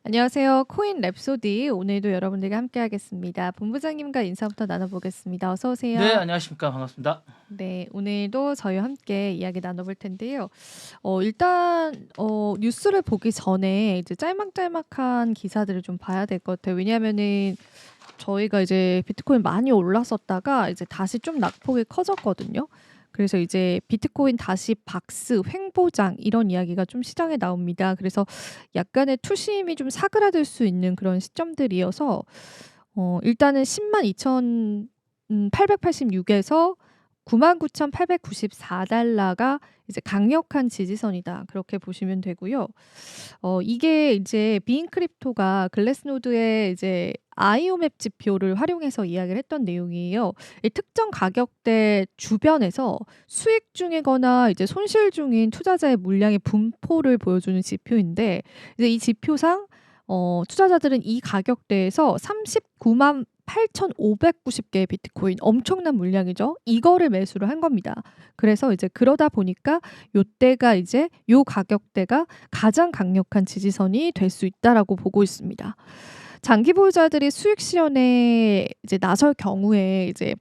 안녕하세요. 코인 랩소디 오늘도 여러분들과 함께하겠습니다. 본부장님과 인사부터 나눠보겠습니다. 어서 네, 오세요. 안녕하십니까. 반갑습니다. 네, 오늘도 저희와 함께 이야기 나눠볼 텐데요. 일단 뉴스를 보기 전에 이제 짤막짤막한 기사들을 좀 봐야 될 것 같아요. 왜냐하면은 저희가 이제 비트코인 많이 올랐었다가 이제 다시 좀 낙폭이 커졌거든요. 그래서 이제 비트코인 다시 박스, 횡보장 이런 이야기가 좀 시장에 나옵니다. 그래서 약간의 투심이 좀 사그라들 수 있는 그런 시점들이어서 일단은 102,886에서 99,894달러가 이제 강력한 지지선이다. 그렇게 보시면 되고요. 이게 이제 비인크립토가 글래스노드의 이제 아이오맵 지표를 활용해서 이야기를 했던 내용이에요. 이 특정 가격대 주변에서 수익 중이거나 이제 손실 중인 투자자의 물량의 분포를 보여주는 지표인데 이제 이 지표상 투자자들은 이 가격대에서 39만 8,590개의 비트코인 엄청난 물량이죠. 이거를 매수를 한 겁니다. 그래서 이제 그러다 보니까 요때가 이제 요 가격대가 가장 강력한 지지선이 될 수 있다라고 보고 있습니다. 장기 보유자들이 수익 실현에 이제 나설 경우에 이제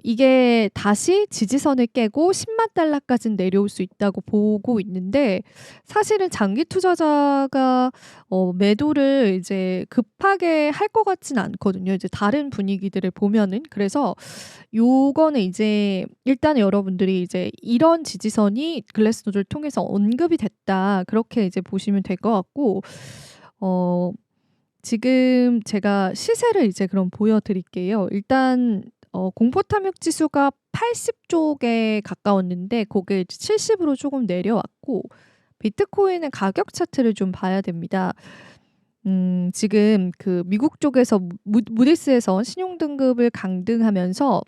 이게 다시 지지선을 깨고 10만 달러까지는 내려올 수 있다고 보고 있는데 사실은 장기 투자자가 매도를 이제 급하게 할 것 같지는 않거든요. 이제 다른 분위기들을 보면은. 그래서 요거는 이제 일단 여러분들이 이제 이런 지지선이 글래스노드를 통해서 언급이 됐다. 그렇게 이제 보시면 될 것 같고 어 지금 제가 시세를 이제 그럼 보여드릴게요. 일단 공포 탐욕 지수가 80 쪽에 가까웠는데 그게 이제 70으로 조금 내려왔고 비트코인의 가격 차트를 좀 봐야 됩니다. 지금 그 미국 쪽에서 무디스에서 신용 등급을 강등하면서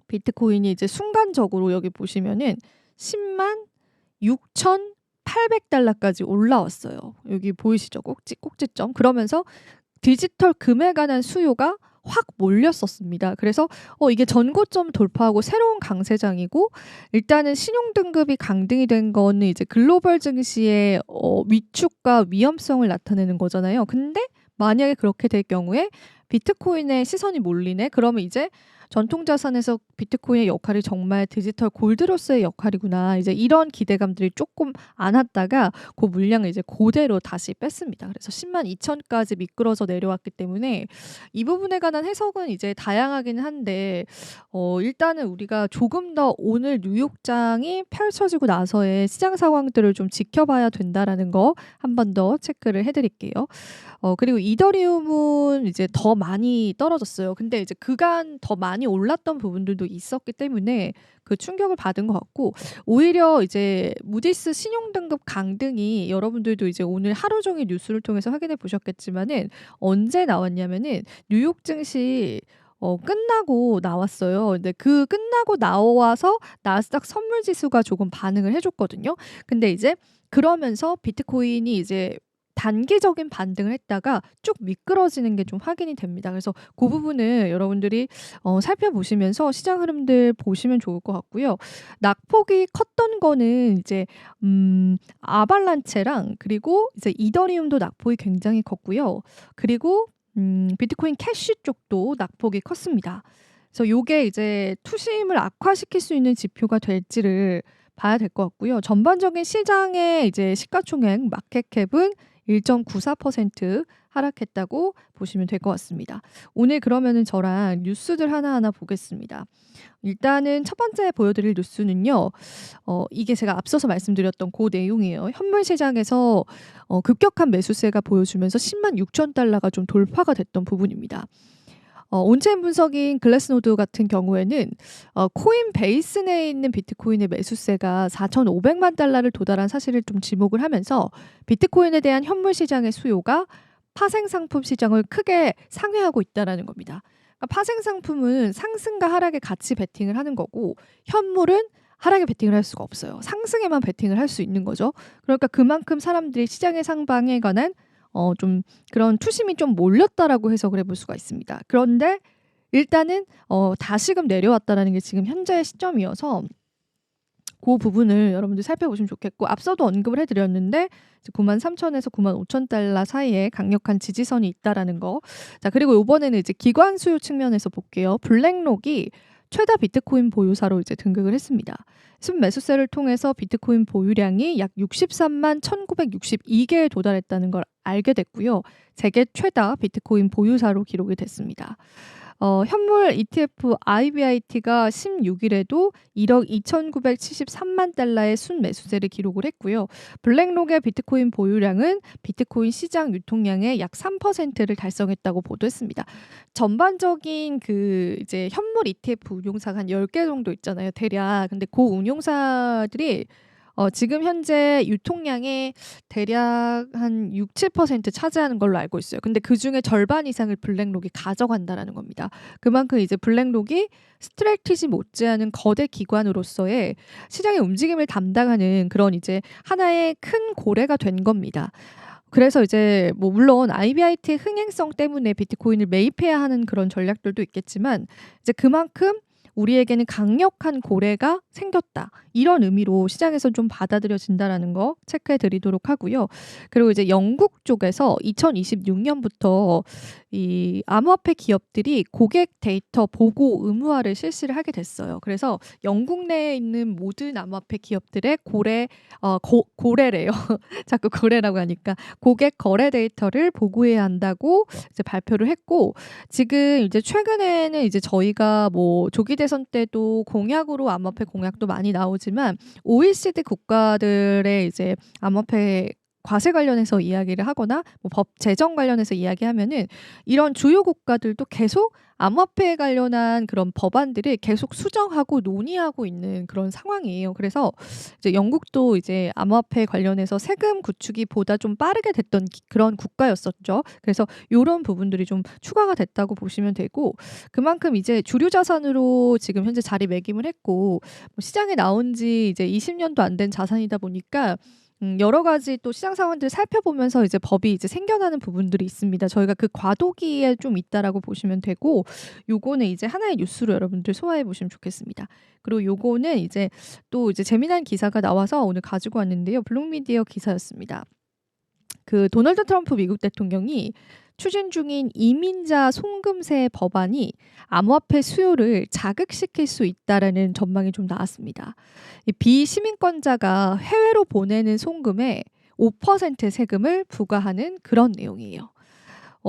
비트코인이 이제 순간적으로 여기 보시면은 10만 6,800달러까지 올라왔어요. 여기 보이시죠? 꼭지점. 그러면서 디지털 금에 관한 수요가 확 몰렸었습니다. 그래서 이게 전고점 돌파하고 새로운 강세장이고 일단은 신용 등급이 강등이 된 거는 이제 글로벌 증시의 위축과 위험성을 나타내는 거잖아요. 근데 만약에 그렇게 될 경우에 비트코인에 시선이 몰리네. 그러면 이제 전통 자산에서 비트코인의 역할이 정말 디지털 골드로서의 역할이구나. 이제 이런 기대감들이 조금 안 왔다가 그 물량을 이제 그대로 다시 뺐습니다. 그래서 10만 2천까지 미끄러져 내려왔기 때문에 이 부분에 관한 해석은 이제 다양하기는 한데 일단은 우리가 조금 더 오늘 뉴욕장이 펼쳐지고 나서의 시장 상황들을 좀 지켜봐야 된다라는 거 한 번 더 체크를 해드릴게요. 그리고 이더리움은 이제 더 많이 떨어졌어요. 근데 이제 그간 더 많이 올랐던 부분들도 있었기 때문에 그 충격을 받은 것 같고 오히려 이제 무디스 신용 등급 강등이 여러분들도 이제 오늘 하루 종일 뉴스를 통해서 확인해 보셨겠지만은 언제 나왔냐면은 뉴욕 증시 끝나고 나왔어요. 근데 그 끝나고 나와서 나스닥 선물 지수가 조금 반응을 해줬거든요. 근데 이제 그러면서 비트코인이 이제 단기적인 반등을 했다가 쭉 미끄러지는 게 좀 확인이 됩니다. 그래서 그 부분을 여러분들이 살펴보시면서 시장 흐름들 보시면 좋을 것 같고요. 낙폭이 컸던 거는 이제 아발란체랑 그리고 이제 이더리움도 낙폭이 굉장히 컸고요. 그리고 비트코인 캐시 쪽도 낙폭이 컸습니다. 그래서 요게 이제 투심을 악화시킬 수 있는 지표가 될지를 봐야 될 것 같고요. 전반적인 시장의 이제 시가총액 마켓캡은 1.94% 하락했다고 보시면 될 것 같습니다. 오늘 그러면은 저랑 뉴스들 하나하나 보겠습니다. 일단은 첫 번째 보여드릴 뉴스는요. 이게 제가 앞서서 말씀드렸던 그 내용이에요. 현물 시장에서 급격한 매수세가 보여주면서 10만 6천 달러가 좀 돌파가 됐던 부분입니다. 온체인 분석인 글래스노드 같은 경우에는 코인베이스 내에 있는 비트코인의 매수세가 4,500만 달러를 도달한 사실을 좀 지목을 하면서 비트코인에 대한 현물 시장의 수요가 파생 상품 시장을 크게 상회하고 있다라는 겁니다. 그러니까 파생 상품은 상승과 하락에 같이 베팅을 하는 거고 현물은 하락에 베팅을 할 수가 없어요. 상승에만 베팅을 할 수 있는 거죠. 그러니까 그만큼 사람들이 시장의 상방에 관한 좀 그런 투심이 좀 몰렸다라고 해석을 해볼 수가 있습니다. 그런데 일단은 다시금 내려왔다라는 게 지금 현재의 시점이어서 그 부분을 여러분들 살펴보시면 좋겠고 앞서도 언급을 해 드렸는데 이제 93,000에서 95,000달러 사이에 강력한 지지선이 있다라는 거. 자 그리고 요번에는 이제 기관 수요 측면에서 볼게요. 블랙록이 최다 비트코인 보유사로 이제 등극을 했습니다. 순매수세를 통해서 비트코인 보유량이 약 63만 1,962개에 도달했다는 걸 알게 됐고요. 세계 최다 비트코인 보유사로 기록이 됐습니다. 현물 ETF IBIT가 16일에도 1억 2,973만 달러의 순매수세를 기록을 했고요. 블랙록의 비트코인 보유량은 비트코인 시장 유통량의 약 3%를 달성했다고 보도했습니다. 전반적인 그 이제 현물 ETF 운용사가 한 10개 정도 있잖아요, 대략. 근데 그 운용사들이 지금 현재 유통량의 대략 한 6~7% 차지하는 걸로 알고 있어요. 근데 그중에 절반 이상을 블랙록이 가져간다라는 겁니다. 그만큼 이제 블랙록이 스트레티지 못지않은 거대 기관으로서의 시장의 움직임을 담당하는 그런 이제 하나의 큰 고래가 된 겁니다. 그래서 이제 뭐 물론 IBIT의 흥행성 때문에 비트코인을 매입해야 하는 그런 전략들도 있겠지만 이제 그만큼 우리에게는 강력한 고래가 생겼다. 이런 의미로 시장에서 좀 받아들여진다라는 거 체크해 드리도록 하고요. 그리고 이제 영국 쪽에서 2026년부터 이 암호화폐 기업들이 고객 데이터 보고 의무화를 실시를 하게 됐어요. 그래서 영국 내에 있는 모든 암호화폐 기업들의 고래래요. 자꾸 고래라고 하니까 고객 거래 데이터를 보고해야 한다고 이제 발표를 했고 지금 이제 최근에는 이제 저희가 뭐 조기 대선 때도 공약으로 암호화폐 공약도 많이 나오지만 OECD 국가들의 이제 암호화폐 과세 관련해서 이야기를 하거나 뭐 법 제정 관련해서 이야기하면은 이런 주요 국가들도 계속 암호화폐에 관련한 그런 법안들을 계속 수정하고 논의하고 있는 그런 상황이에요. 그래서 이제 영국도 이제 암호화폐 관련해서 세금 구축이 보다 좀 빠르게 됐던 그런 국가였었죠. 그래서 요런 부분들이 좀 추가가 됐다고 보시면 되고 그만큼 이제 주류 자산으로 지금 현재 자리매김을 했고 뭐 시장에 나온 지 이제 20년도 안 된 자산이다 보니까 여러 가지 또 시장 상황들을 살펴보면서 이제 법이 이제 생겨나는 부분들이 있습니다. 저희가 그 과도기에 좀 있다라고 보시면 되고 요거는 이제 하나의 뉴스로 여러분들 소화해 보시면 좋겠습니다. 그리고 요거는 이제 또 이제 재미난 기사가 나와서 오늘 가지고 왔는데요. 블룸미디어 기사였습니다. 그 도널드 트럼프 미국 대통령이 추진 중인 이민자 송금세 법안이 암호화폐 수요를 자극시킬 수 있다라는 전망이 좀 나왔습니다. 이 비시민권자가 해외로 보내는 송금에 5% 세금을 부과하는 그런 내용이에요.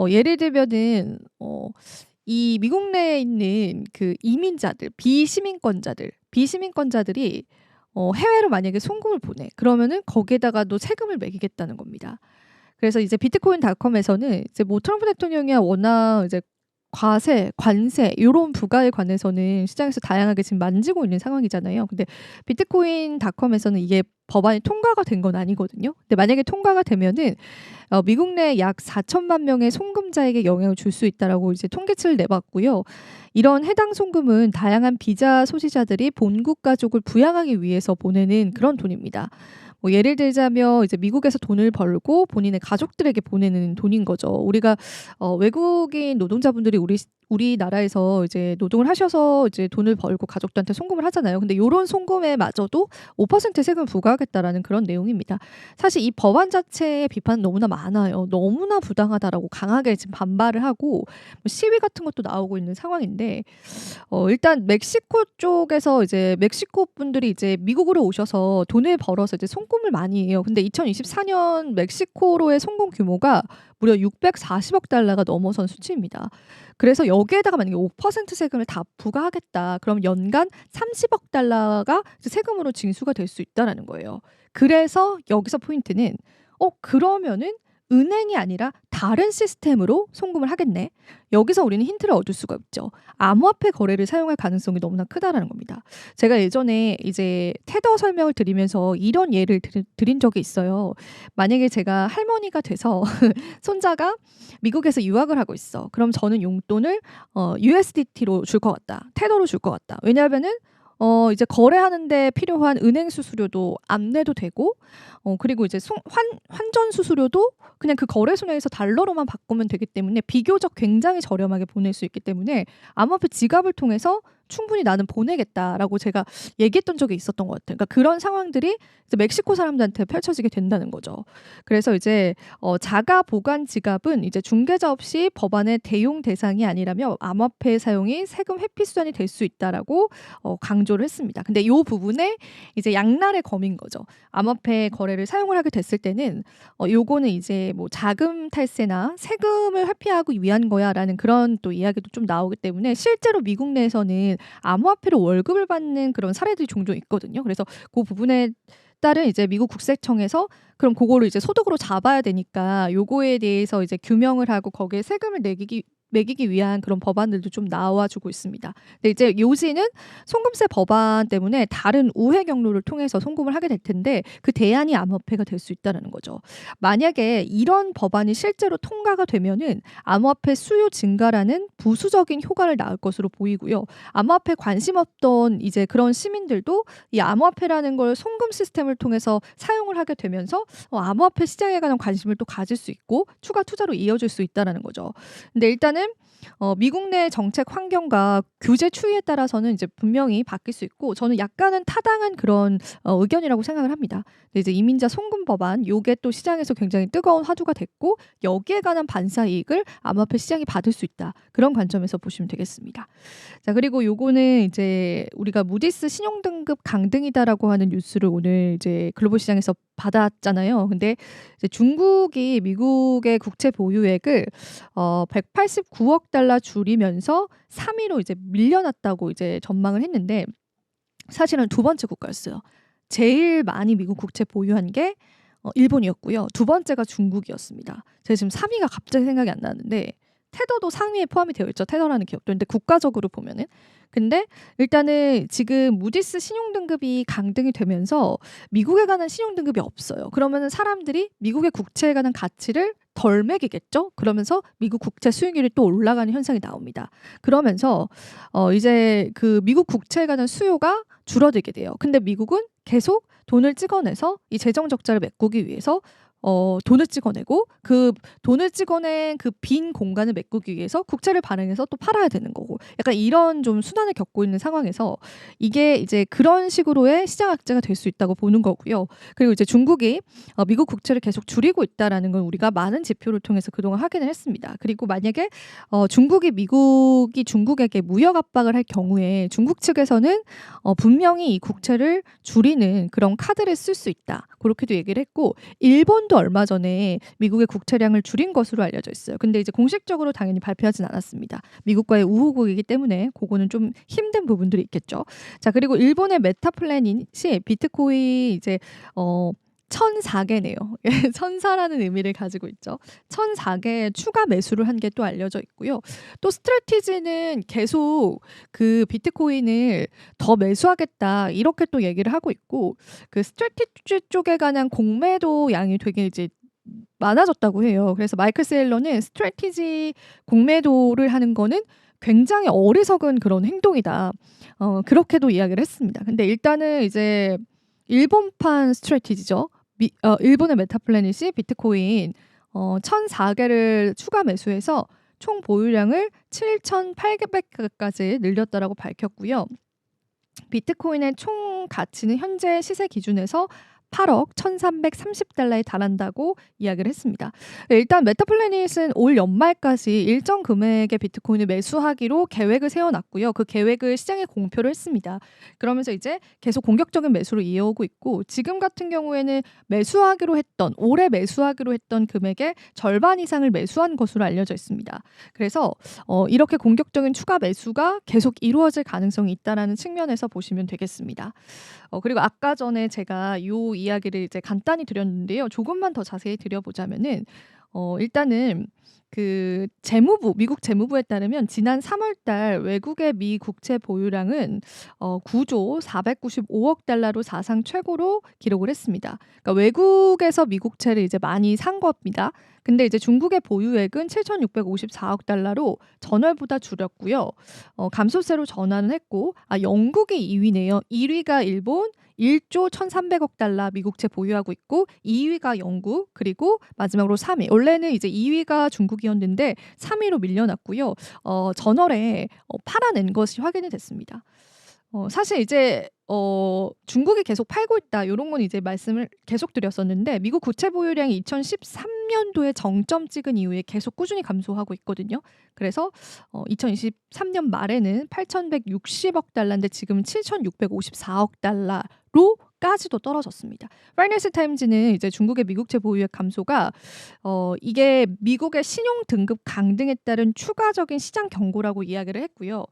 예를 들면은 이 미국 내에 있는 그 이민자들, 비시민권자들이 해외로 만약에 송금을 보내 그러면은 거기에다가도 세금을 매기겠다는 겁니다. 그래서 이제 비트코인닷컴에서는 이제 뭐 트럼프 대통령이 워낙 이제 과세, 관세 요런 부과에 관해서는 시장에서 다양하게 지금 만지고 있는 상황이잖아요. 근데 비트코인닷컴에서는 이게 법안이 통과가 된 건 아니거든요. 근데 만약에 통과가 되면은 미국 내 약 4천만 명의 송금자에게 영향을 줄 수 있다라고 이제 통계치를 내봤고요. 이런 해당 송금은 다양한 비자 소지자들이 본국 가족을 부양하기 위해서 보내는 그런 돈입니다. 뭐 예를 들자면 이제 미국에서 돈을 벌고 본인의 가족들에게 보내는 돈인 거죠. 우리가 외국인 노동자분들이 우리나라에서 이제 노동을 하셔서 이제 돈을 벌고 가족들한테 송금을 하잖아요. 근데 요런 송금에마저도 5% 세금 부과하겠다라는 그런 내용입니다. 사실 이 법안 자체의 비판은 너무나 많아요. 너무나 부당하다라고 강하게 지금 반발을 하고 뭐 시위 같은 것도 나오고 있는 상황인데 일단 멕시코 쪽에서 이제 멕시코 분들이 이제 미국으로 오셔서 돈을 벌어서 이제 송금을 많이 해요. 근데 2024년 멕시코로의 송금 규모가 무려 640억 달러가 넘어선 수치입니다. 그래서 여기에다가 만약에 5% 세금을 다 부과하겠다. 그럼 연간 30억 달러가 세금으로 징수가 될 수 있다라는 거예요. 그래서 여기서 포인트는 그러면은 은행이 아니라 다른 시스템으로 송금을 하겠네. 여기서 우리는 힌트를 얻을 수가 없죠. 암호화폐 거래를 사용할 가능성이 너무나 크다라는 겁니다. 제가 예전에 이제 테더 설명을 드리면서 이런 예를 드린 적이 있어요. 만약에 제가 할머니가 돼서 손자가 미국에서 유학을 하고 있어. 그럼 저는 용돈을 USDT로 줄 것 같다. 테더로 줄 것 같다. 왜냐하면은 이제 거래하는데 필요한 은행 수수료도 안 내도 되고, 그리고 이제 환전 수수료도 그냥 그 거래소에서 달러로만 바꾸면 되기 때문에 비교적 굉장히 저렴하게 보낼 수 있기 때문에 암호화폐 지갑을 통해서 충분히 나는 보내겠다라고 제가 얘기했던 적이 있었던 것 같아요. 그러니까 그런 상황들이 이제 멕시코 사람들한테 펼쳐지게 된다는 거죠. 그래서 이제 자가 보관 지갑은 이제 중개자 없이 법안의 대용 대상이 아니라며 암호화폐 사용이 세금 회피 수단이 될 수 있다라고 강조를 했습니다. 근데 이 부분에 이제 양날의 검인 거죠. 암호화폐 거래를 사용을 하게 됐을 때는 요거는 이제 뭐 자금 탈세나 세금을 회피하기 위한 거야라는 그런 또 이야기도 좀 나오기 때문에 실제로 미국 내에서는 암호화폐로 월급을 받는 그런 사례들이 종종 있거든요. 그래서 그 부분에 따른 이제 미국 국세청에서 그럼 그거를 이제 소득으로 잡아야 되니까 요거에 대해서 이제 규명을 하고 거기에 세금을 매기기 위한 그런 법안들도 좀 나와주고 있습니다. 근데 이제 요지는 송금세 법안 때문에 다른 우회 경로를 통해서 송금을 하게 될 텐데 그 대안이 암호화폐가 될 수 있다는 거죠. 만약에 이런 법안이 실제로 통과가 되면은 암호화폐 수요 증가라는 부수적인 효과를 낳을 것으로 보이고요. 암호화폐 관심 없던 이제 그런 시민들도 이 암호화폐라는 걸 송금 시스템을 통해서 사용을 하게 되면서 암호화폐 시장에 관한 관심을 또 가질 수 있고 추가 투자로 이어질 수 있다는 거죠. 근데 일단은 미국 내 정책 환경과 규제 추이에 따라서는 이제 분명히 바뀔 수 있고 저는 약간은 타당한 그런 의견이라고 생각을 합니다. 근데 이제 이민자 송금 법안 요게 또 시장에서 굉장히 뜨거운 화두가 됐고 여기에 관한 반사 이익을 암호화폐 시장이 받을 수 있다. 그런 관점에서 보시면 되겠습니다. 자, 그리고 요거는 이제 우리가 무디스 신용등급 강등이다라고 하는 뉴스를 오늘 이제 글로벌 시장에서 받았잖아요. 근데 이제 중국이 미국의 국채 보유액을 189억 달러 줄이면서 3위로 이제 밀려났다고 이제 전망을 했는데 사실은 두 번째 국가였어요. 제일 많이 미국 국채 보유한 게 일본이었고요. 두 번째가 중국이었습니다. 제가 지금 3위가 갑자기 생각이 안 나는데 테더도 상위에 포함이 되어 있죠. 테더라는 기업도. 근데 국가적으로 보면은. 근데 일단은 지금 무디스 신용등급이 강등이 되면서 미국에 관한 신용등급이 없어요. 그러면은 사람들이 미국의 국채에 관한 가치를 덜 매기겠죠? 그러면서 미국 국채 수익률이 또 올라가는 현상이 나옵니다. 그러면서 이제 그 미국 국채에 관한 수요가 줄어들게 돼요. 근데 미국은 계속 돈을 찍어내서 이 재정 적자를 메꾸기 위해서 돈을 찍어내고 그 돈을 찍어낸 그 빈 공간을 메꾸기 위해서 국채를 발행해서 또 팔아야 되는 거고 약간 이런 좀 순환을 겪고 있는 상황에서 이게 이제 그런 식으로의 시장 악재가 될 수 있다고 보는 거고요. 그리고 이제 중국이 미국 국채를 계속 줄이고 있다라는 건 우리가 많은 지표를 통해서 그동안 확인을 했습니다. 그리고 만약에 미국이 중국에게 무역 압박을 할 경우에 중국 측에서는 분명히 이 국채를 줄이는 그런 카드를 쓸 수 있다. 그렇게도 얘기를 했고 일본도 얼마 전에 미국의 국채량을 줄인 것으로 알려져 있어요. 근데 이제 공식적으로 당연히 발표하진 않았습니다. 미국과의 우호국이기 때문에 그거는 좀 힘든 부분들이 있겠죠. 자, 그리고 일본의 메타 플래닛이 비트코인 이제 1004개네요. 천사라는 의미를 가지고 있죠. 1004개 추가 매수를 한 게 또 알려져 있고요. 또 스트래티지는 계속 그 비트코인을 더 매수하겠다 이렇게 또 얘기를 하고 있고 그 스트래티지 쪽에 관한 공매도 양이 되게 이제 많아졌다고 해요. 그래서 마이클 세일러는 스트래티지 공매도를 하는 거는 굉장히 어리석은 그런 행동이다. 그렇게도 이야기를 했습니다. 근데 일단은 이제 일본판 스트래티지죠. 일본의 메타플래닛이 비트코인 1004개를 추가 매수해서 총 보유량을 7,800개까지 늘렸다라고 밝혔고요. 비트코인의 총 가치는 현재 시세 기준에서 8억 1,330달러에 달한다고 이야기를 했습니다. 일단 메타플래닛은 올 연말까지 일정 금액의 비트코인을 매수하기로 계획을 세워놨고요. 그 계획을 시장에 공표를 했습니다. 그러면서 이제 계속 공격적인 매수를 이어오고 있고 지금 같은 경우에는 올해 매수하기로 했던 금액의 절반 이상을 매수한 것으로 알려져 있습니다. 그래서 이렇게 공격적인 추가 매수가 계속 이루어질 가능성이 있다라는 측면에서 보시면 되겠습니다. 그리고 아까 전에 제가 이 이야기를 이제 간단히 드렸는데요. 조금만 더 자세히 드려보자면은 일단은 그 미국 재무부에 따르면 지난 3월달 외국의 미 국채 보유량은 9조 495억 달러로 사상 최고로 기록을 했습니다. 그러니까 외국에서 미국채를 이제 많이 산 겁니다. 근데 이제 중국의 보유액은 7,654억 달러로 전월보다 줄였고요. 감소세로 전환을 했고 영국이 2위네요. 1위가 일본 1조 1,300억 달러 미국채 보유하고 있고 2위가 영국 그리고 마지막으로 3위. 원래는 이제 2위가 중국이었는데 3위로 밀려났고요. 저널에 팔아낸 것이 확인이 됐습니다. 사실 이제 중국이 계속 팔고 있다 요런 건 이제 말씀을 계속 드렸었는데 미국 국채 보유량이 2013년도에 정점 찍은 이후에 계속 꾸준히 감소하고 있거든요. 그래서 2023년 말에는 8,160억 달러인데 지금은 7,654억 달러로까지도 떨어졌습니다. 파이낸셜 타임즈는 이제 중국의 미국채 보유액 감소가 이게 미국의 신용 등급 강등에 따른 추가적인 시장 경고라고 이야기를 했고요.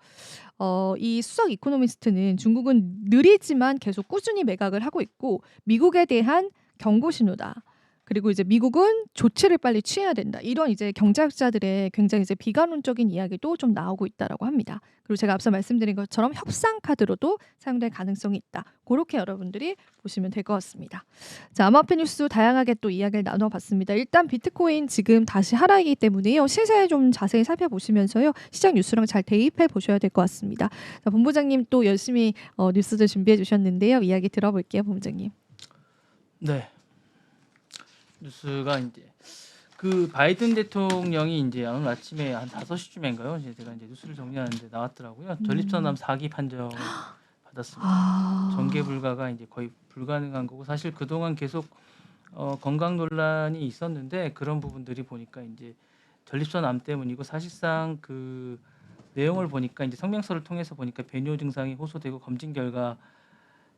이 수석 이코노미스트는 중국은 느리지만 계속 꾸준히 매각을 하고 있고 미국에 대한 경고 신호다. 그리고 이제 미국은 조치를 빨리 취해야 된다. 이런 이제 경제학자들의 굉장히 이제 비관론적인 이야기도 좀 나오고 있다라고 합니다. 그리고 제가 앞서 말씀드린 것처럼 협상 카드로도 사용될 가능성이 있다. 그렇게 여러분들이 보시면 될 것 같습니다. 자, 암호화폐 뉴스 다양하게 또 이야기를 나눠봤습니다. 일단 비트코인 지금 다시 하락이기 때문에요. 시세 좀 자세히 살펴보시면서요. 시장 뉴스랑 잘 대입해 보셔야 될 것 같습니다. 자, 본부장님 또 열심히 뉴스들 준비해 주셨는데요. 이야기 들어볼게요, 본부장님. 네. 뉴스가 이제 그 바이든 대통령이 이제 오늘 아침에 한 5시쯤인가요? 이제 제가 이제 뉴스를 정리하는데 나왔더라고요. 전립선암 4기 판정을 받았습니다. 전개 불가가 이제 거의 불가능한 거고 사실 그동안 계속 건강 논란이 있었는데 그런 부분들이 보니까 이제 전립선암 때문이고 사실상 그 내용을 보니까 이제 성명서를 통해서 보니까 배뇨 증상이 호소되고 검진 결과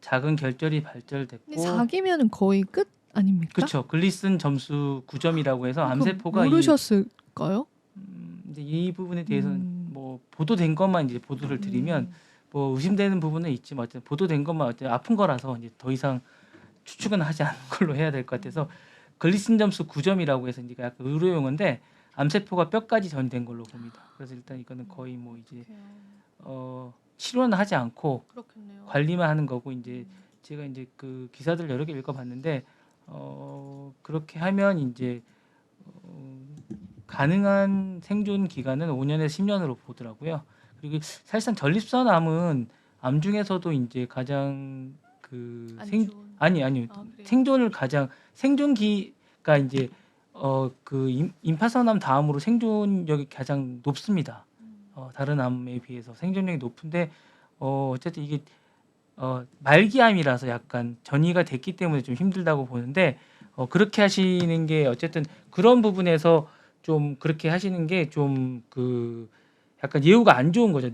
작은 결절이 발견됐고 4기면은 거의 끝 아닙니까? 그렇죠. 글리슨 점수 9점이라고 해서 암세포가 모르셨을까요? 이제 이 부분에 대해서는 뭐 보도된 것만 이제 보도를 드리면 뭐 의심되는 부분은 있지만 어쨌든 보도된 것만 어쨌든 아픈 거라서 이제 더 이상 추측은 하지 않는 걸로 해야 될 것 같아서 글리슨 점수 9점이라고 해서 이제 약간 의료 용어인데 암세포가 뼈까지 전이된 걸로 봅니다. 그래서 일단 이거는 거의 뭐 이제 치료는 하지 않고 그렇겠네요. 관리만 하는 거고 이제 제가 이제 그 기사들 여러 개 읽어봤는데 그렇게 하면 이제 가능한 생존 기간은 5년에서 10년으로 보더라고요. 그리고 사실상 전립선암은 암 중에서도 이제 가장 그 아니요 생존을 가장 생존기가 이제 그 임파선암 다음으로 생존력이 가장 높습니다. 다른 암에 비해서 생존력이 높은데 어쨌든 이게 말기암이라서 약간 전이가 됐기 때문에 좀 힘들다고 보는데 그렇게 하시는 게 어쨌든 그런 부분에서 좀 그렇게 하시는 게 좀 그 약간 예후가 안 좋은 거죠.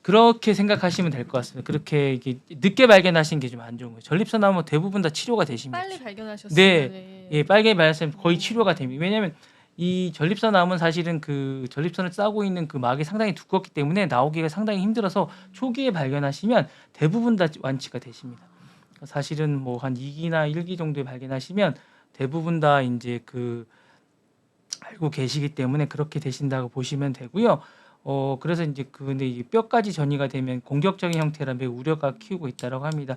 그렇게 생각하시면 될 것 같습니다. 그렇게 이게 늦게 발견하신 게 좀 안 좋은 거예요. 전립선암은 대부분 다 치료가 되십니다. 빨리 발견하셨어요. 네, 예, 빨리 발견하시면 거의 치료가 됩니다. 왜냐하면 이 전립선암은 사실은 그 전립선을 싸고 있는 그 막이 상당히 두껍기 때문에 나오기가 상당히 힘들어서 초기에 발견하시면 대부분 다 완치가 되십니다. 사실은 뭐 한 2기나 1기 정도에 발견하시면 대부분 다 이제 그 알고 계시기 때문에 그렇게 되신다고 보시면 되고요. 그래서 이제 근데 이 뼈까지 전이가 되면 공격적인 형태라 매우 우려가 키우고 있다라고 합니다.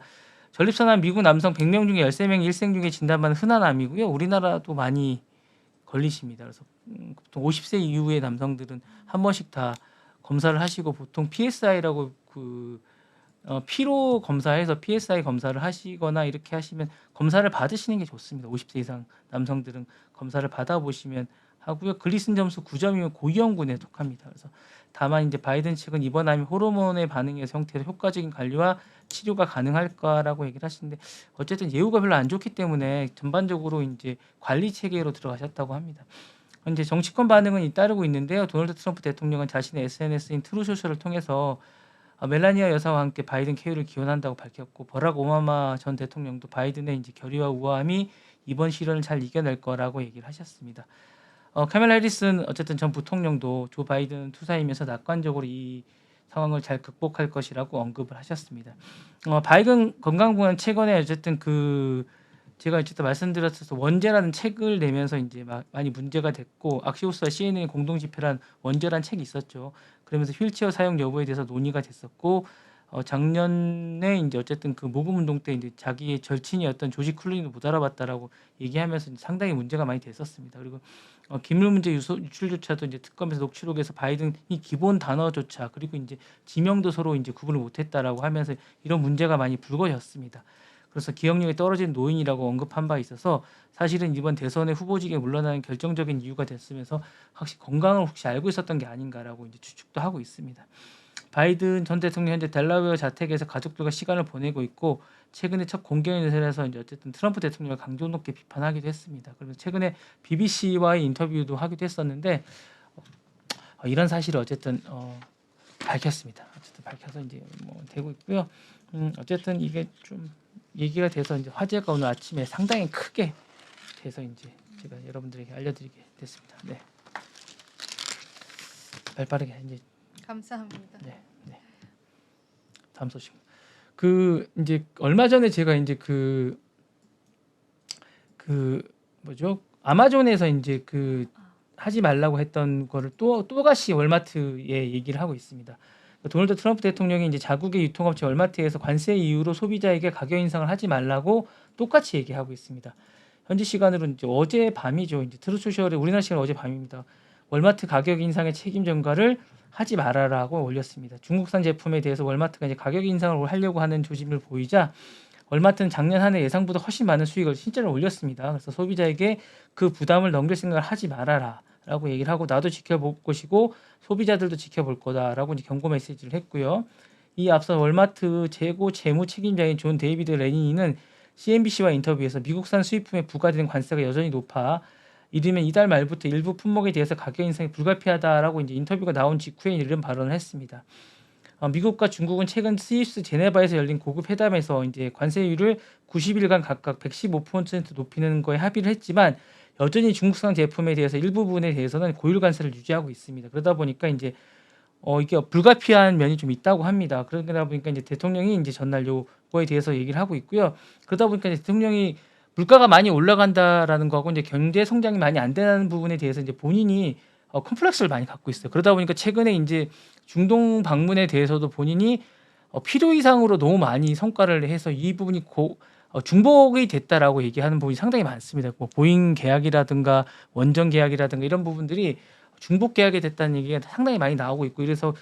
전립선암 미국 남성 100명 중에 13명이 일생 중에 진단받는 흔한 암이고요. 우리나라도 많이 걸리십니다. 그래서 보통 50세 이후의 남성들은 한 번씩 다 검사를 하시고 보통 PSI라고 피로 검사해서 PSI 검사를 하시거나 이렇게 하시면 검사를 받으시는 게 좋습니다. 50세 이상 남성들은 검사를 받아보시면 하고요. 글리슨 점수 9점이면 고위험군에 속합니다. 그래서 다만 이제 바이든 측은 이번 암이 호르몬의 반응에서 형태로 효과적인 관리와 치료가 가능할까라고 얘기를 하시는데 어쨌든 예후가 별로 안 좋기 때문에 전반적으로 이제 관리 체계로 들어가셨다고 합니다. 이제 정치권 반응은 잇따르고 있는데요. 도널드 트럼프 대통령은 자신의 SNS인 트루소셜을 통해서 멜라니아 여사와 함께 바이든 케어를 기원한다고 밝혔고 버락 오바마 전 대통령도 바이든의 이제 결의와 우아함이 이번 시련을 잘 이겨낼 거라고 얘기를 하셨습니다. 카멜라 해리스는 어쨌든 전 부통령도 조 바이든 투사이면서 낙관적으로 이 상황을 잘 극복할 것이라고 언급을 하셨습니다. 바이든 건강부는 최근에 어쨌든 제가 어쨌든 말씀드렸어서 원제라는 책을 내면서 이제 많이 문제가 됐고 악시오스와 CNN의 공동 집필한 원제라는 책이 있었죠. 그러면서 휠체어 사용 여부에 대해서 논의가 됐었고 작년에 이제 어쨌든 그 모금 운동 때 이제 자기의 절친이었던 조지 클루니도 못 알아봤다라고 얘기하면서 상당히 문제가 많이 됐었습니다. 그리고 기밀 문제 유출조차도 이제 특검에서 녹취록에서 바이든이 기본 단어조차 그리고 이제 지명도 서로 이제 구분을 못했다라고 하면서 이런 문제가 많이 불거졌습니다. 그래서 기억력이 떨어진 노인이라고 언급한 바 있어서 사실은 이번 대선의 후보직에 물러나는 결정적인 이유가 됐으면서 확실히 건강을 혹시 알고 있었던 게 아닌가라고 이제 추측도 하고 있습니다. 바이든 전 대통령 현재 델라웨어 자택에서 가족들과 시간을 보내고 있고 최근에 첫 공개 연설에서 이제 어쨌든 트럼프 대통령을 강도 높게 비판하기도 했습니다. 그리고 최근에 BBC와의 인터뷰도 하기도 했었는데 이런 사실을 어쨌든 밝혔습니다. 어쨌든 밝혀서 이제 뭐 되고 있고요. 어쨌든 이게 좀 얘기가 돼서 이제 화제가 오늘 아침에 상당히 크게 돼서 이제 제가 여러분들에게 알려드리게 됐습니다. 네. 발빠르게 이제 감사합니다. 네. 다음 소식. 이제 얼마 전에 제가 이제 뭐죠? 아마존에서 이제 하지 말라고 했던 거를 또다시 월마트에 얘기를 하고 있습니다. 도널드 트럼프 대통령이 이제 자국의 유통업체 월마트에서 관세 이유로 소비자에게 가격 인상을 하지 말라고 똑같이 얘기하고 있습니다. 현지 시간으로 이제 어제 밤이죠. 이제 트루소셜에 우리나라 시간 어제 밤입니다. 월마트 가격 인상의 책임 전가를 하지 말아라고 올렸습니다. 중국산 제품에 대해서 월마트가 이제 가격 인상을 하려고 하는 조짐을 보이자 월마트는 작년 한 해 예상보다 훨씬 많은 수익을 실제로 올렸습니다. 그래서 소비자에게 그 부담을 넘길 생각을 하지 말아라라고 얘기를 하고 나도 지켜볼 것이고 소비자들도 지켜볼 거다라고 이제 경고 메시지를 했고요. 이 앞서 월마트 재고 재무 책임자인 존 데이비드 레니는 CNBC와 인터뷰에서 미국산 수입품에 부과되는 관세가 여전히 높아 이르면 이달 말부터 일부 품목에 대해서 가격 인상이 불가피하다라고 이제 인터뷰가 나온 직후에 이런 발언을 했습니다. 미국과 중국은 최근 스위스 제네바에서 열린 고급 회담에서 이제 관세율을 90일간 각각 115% 높이는 거에 합의를 했지만 여전히 중국산 제품에 대해서 일부분에 대해서는 고율 관세를 유지하고 있습니다. 그러다 보니까 이제 이게 불가피한 면이 좀 있다고 합니다. 그러다 보니까 이제 대통령이 이제 전날 요거에 대해서 얘기를 하고 있고요. 그러다 보니까 이제 대통령이 물가가 많이 올라간다라는 거하고 이제 경제 성장이 많이 안 되는 부분에 대해서 이제 본인이 컴플렉스를 많이 갖고 있어요. 그러다 보니까 최근에 이제 중동 방문에 대해서도 본인이 필요 이상으로 너무 많이 성과를 해서 이 부분이 중복이 됐다라고 얘기하는 부분이 상당히 많습니다. 뭐 보잉 계약이라든가 원전 계약이라든가 이런 부분들이 중복 계약이 됐다는 얘기가 상당히 많이 나오고 있고 이래서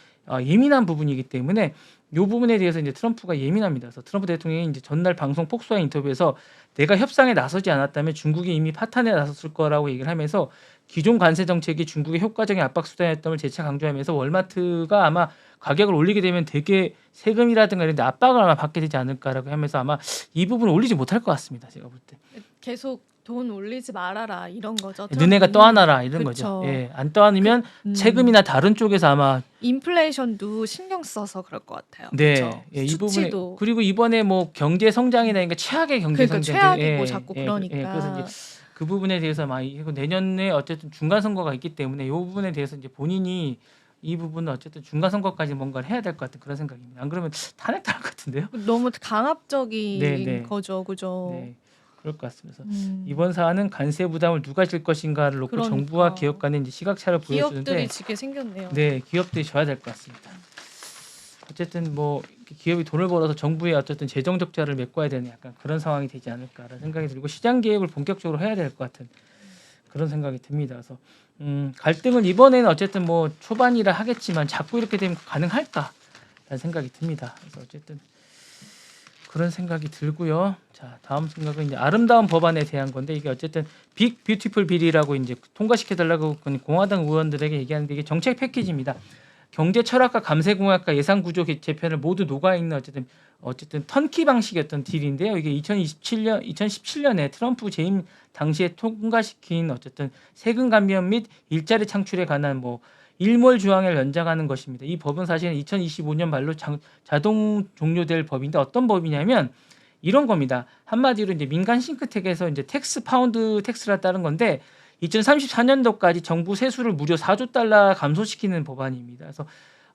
예민한 부분이기 때문에 이 부분에 대해서 이제 트럼프가 예민합니다. 그래서 트럼프 대통령이 이제 전날 방송 폭소와 인터뷰에서 내가 협상에 나서지 않았다면 중국이 이미 파탄에 나섰을 거라고 얘기를 하면서 기존 관세 정책이 중국의 효과적인 압박 수단이었던 걸 재차 강조하면서 월마트가 아마 가격을 올리게 되면 되게 세금이라든가 이런 데 압박을 아마 받게 되지 않을까라고 하면서 아마 이 부분을 올리지 못할 것 같습니다. 제가 볼 때. 계속 돈 올리지 말아라 이런 거죠. 너네가 떠안아라 이런 그쵸. 거죠. 예, 안 떠안으면 세금이나 다른 쪽에서 아마 인플레이션도 신경 써서 그럴 것 같아요. 네, 그쵸? 예, 이 부분에 수치도 그리고 이번에 뭐 경제 성장이나 그러니까 최악의 경제 그러니까 성장 최악이고 자꾸 그러니까. 그래서 이제 그 부분에 대해서 많이 내년에 어쨌든 중간 선거가 있기 때문에 이 부분에 대해서 이제 본인이 이 부분은 어쨌든 중간 선거까지 뭔가를 해야 될 것 같은 그런 생각입니다. 안 그러면 탄핵당할 것 같은데요. 너무 강압적인 네. 거죠, 그죠? 네, 그럴 것 같습니다. 이번 사안은 관세 부담을 누가 질 것인가를 놓고 그러니까. 정부와 기업 간의 이제 시각차를 보여주는데, 기업들이 지게 생겼네요. 네, 기업들이 져야 될 것 같습니다. 어쨌든 뭐 기업이 돈을 벌어서 정부에 어쨌든 재정 적자를 메꿔야 되는 약간 그런 상황이 되지 않을까라는 생각이 들고 시장 개입을 본격적으로 해야 될 것 같은 그런 생각이 듭니다. 그래서 갈등은 이번에는 어쨌든 뭐 초반이라 하겠지만 자꾸 이렇게 되면 가능할까라는 생각이 듭니다. 그래서 어쨌든 그런 생각이 들고요. 자, 다음 생각은 이제 아름다운 법안에 대한 건데 이게 어쨌든 빅 뷰티풀 빌이라고 이제 통과시켜 달라고 공화당 의원들에게 얘기하는데 이게 정책 패키지입니다. 경제 철학과 감세 공약과 예산 구조 재편을 모두 녹아 있는 어쨌든 턴키 방식이었던 딜인데요. 이게 2017년에 트럼프 재임 당시에 통과시킨 어쨌든 세금 감면 및 일자리 창출에 관한 뭐 일몰 조항을 연장하는 것입니다. 이 법은 사실은 2025년 말로 자동 종료될 법인데 어떤 법이냐면 이런 겁니다. 한마디로 이제 민간 싱크텍에서 이제 텍스 파운드 텍스라 따른 건데 2034년도까지 정부 세수를 무려 4조 달러 감소시키는 법안입니다. 그래서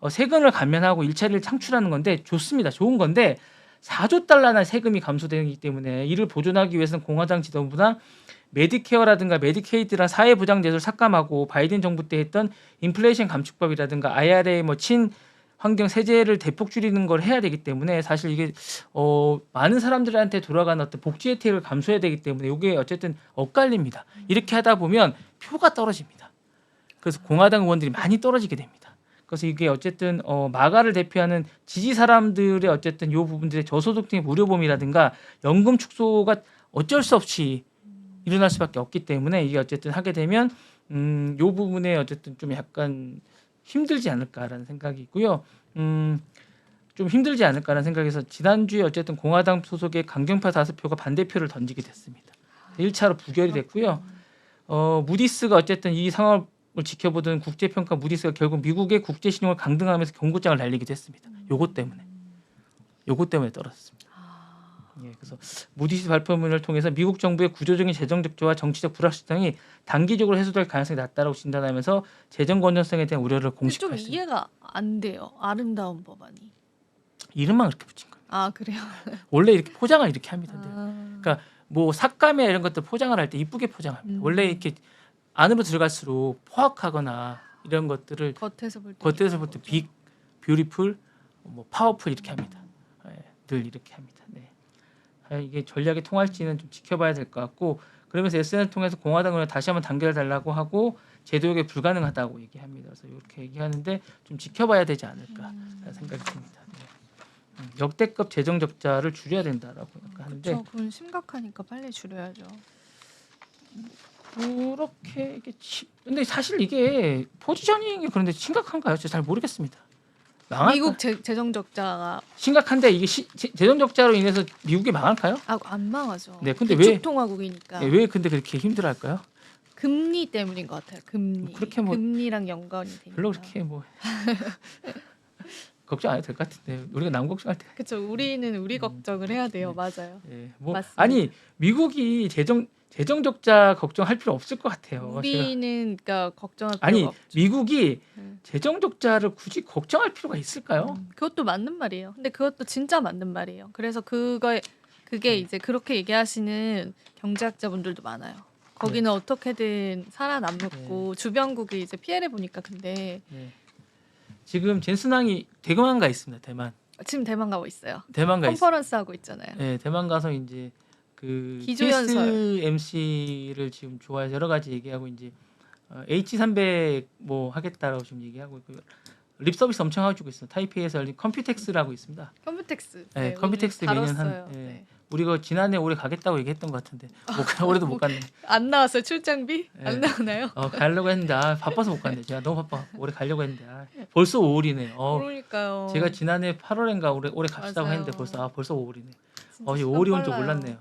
세금을 감면하고 일자리를 창출하는 건데 좋습니다. 좋은 건데 4조 달러나 세금이 감소되기 때문에 이를 보존하기 위해서는 공화당 지도부나 메디케어라든가 메디케이드랑 사회보장제도를 삭감하고 바이든 정부 때 했던 인플레이션 감축법이라든가 IRA 뭐 친환경 세제를 대폭 줄이는 걸 해야 되기 때문에 사실 이게 많은 사람들한테 돌아가는 어떤 복지 혜택을 감수해야 되기 때문에 이게 어쨌든 엇갈립니다. 이렇게 하다 보면 표가 떨어집니다. 그래서 공화당 의원들이 많이 떨어지게 됩니다. 그래서 이게 어쨌든 마가를 대표하는 지지 사람들의 어쨌든 요 부분들의 저소득층의 무료보험이라든가 연금 축소가 어쩔 수 없이 일어날 수밖에 없기 때문에 이게 어쨌든 하게 되면 요 부분에 어쨌든 좀 약간 힘들지 않을까라는 생각이 있고요. 좀 힘들지 않을까라는 생각에서 지난주에 어쨌든 공화당 소속의 강경파 5표가 반대표를 던지게 됐습니다. 1차로 부결이 됐고요. 무디스가 어쨌든 이 상황을 지켜보던 국제평가 무디스가 결국 미국의 국제신용을 강등하면서 경고장을 날리기도 했습니다. 요것 때문에 떨어졌습니다. 예, 그래서 무디스 발표문을 통해서 미국 정부의 구조적인 재정 적자와 정치적 불확실성이 단기적으로 해소될 가능성이 낮다라고 진단하면서 재정 건전성에 대한 우려를 근데 좀 공식화했습니다. 이해가 안 돼요. 아름다운 법안이. 이름만 그렇게 붙인 거예요. 아 그래요? 원래 이렇게 포장을 이렇게 합니다. 아, 그러니까 뭐 삭감이나 이런 것들 포장을 할 때 이쁘게 포장합니다. 원래 이렇게 안으로 들어갈수록 포악하거나 이런 것들을 겉에서 볼 때. 겉에서 볼 때 빅, 뷰티풀, 뭐 파워풀 이렇게 합니다. 예, 늘 이렇게 합니다. 네. 이게 전략이 통할지는 좀 지켜봐야 될 것 같고 그러면서 SNS를 통해서 공화당을 다시 한번 단결해 달라고 하고 제도 개혁이 불가능하다고 얘기합니다. 그래서 이렇게 얘기하는데 좀 지켜봐야 되지 않을까 생각이 듭니다. 네. 역대급 재정 적자를 줄여야 된다라고 하는데 그렇죠. 그건 심각하니까 빨리 줄여야죠. 그렇게 이게 근데 사실 이게 포지셔닝이 그런데 심각한가요? 제가 잘 모르겠습니다. 망할까? 미국 재정 적자가 심각한데 이게 재정 적자로 인해서 미국이 망할까요? 안 망하죠. 네, 근데 기축통화국이니까. 네, 왜 근데 그렇게 힘들어할까요? 금리 때문인 것 같아요. 금리. 그렇게 뭐 금리랑 연관이 되니까. 별로 그렇게 뭐 걱정 안 해도 될 것 같은데 우리가 남 걱정할 때. 그렇죠. 우리는 우리 걱정을 해야 돼요. 네. 맞아요. 예, 뭐 맞습니다. 아니 미국이 재정 적자 걱정할 필요 없을 것 같아요. 우리는 그러니까 걱정할 필요가 아니 없죠. 미국이 네. 재정 적자를 굳이 걱정할 필요가 있을까요? 그것도 맞는 말이에요. 근데 그것도 진짜 맞는 말이에요. 그래서 그게 이제 그렇게 얘기하시는 경제학자분들도 많아요. 거기는 어떻게든 살아남고 주변국이 이제 피해를 보니까. 근데 네. 지금 젠슨왕이 대만 가 있습니다. 지금 대만 가고 있어요. 대만 가 있어요. 컨퍼런스 하고 있잖아요. 네, 대만 가서 이제 그 기조연설. TSMC를 지금 좋아해서 여러 가지 얘기하고 이제 H300 뭐 하겠다라고 지금 얘기하고 있고 립 서비스 엄청 해주고 있어요. 타이페이에서 열린 컴퓨텍스라고 있습니다. 컴퓨텍스. 네, 컴퓨텍스 오늘 매년 다뤘어요. 네. 우리가 지난해 올해 가겠다고 얘기했던 것 같은데 올해도 못 갔네. 안 나왔어요 출장비? 네. 안 나오나요? 가려고 했는데 바빠서 못 갔네. 제가 너무 바빠. 올해 가려고 했는데 벌써 5월이네. 그러니까요. 제가 지난해 8월인가 올해 갑시다고 맞아요. 했는데 벌써 5월이네. 진짜 이제 시간 5월이 온 줄 빨라요. 몰랐네요.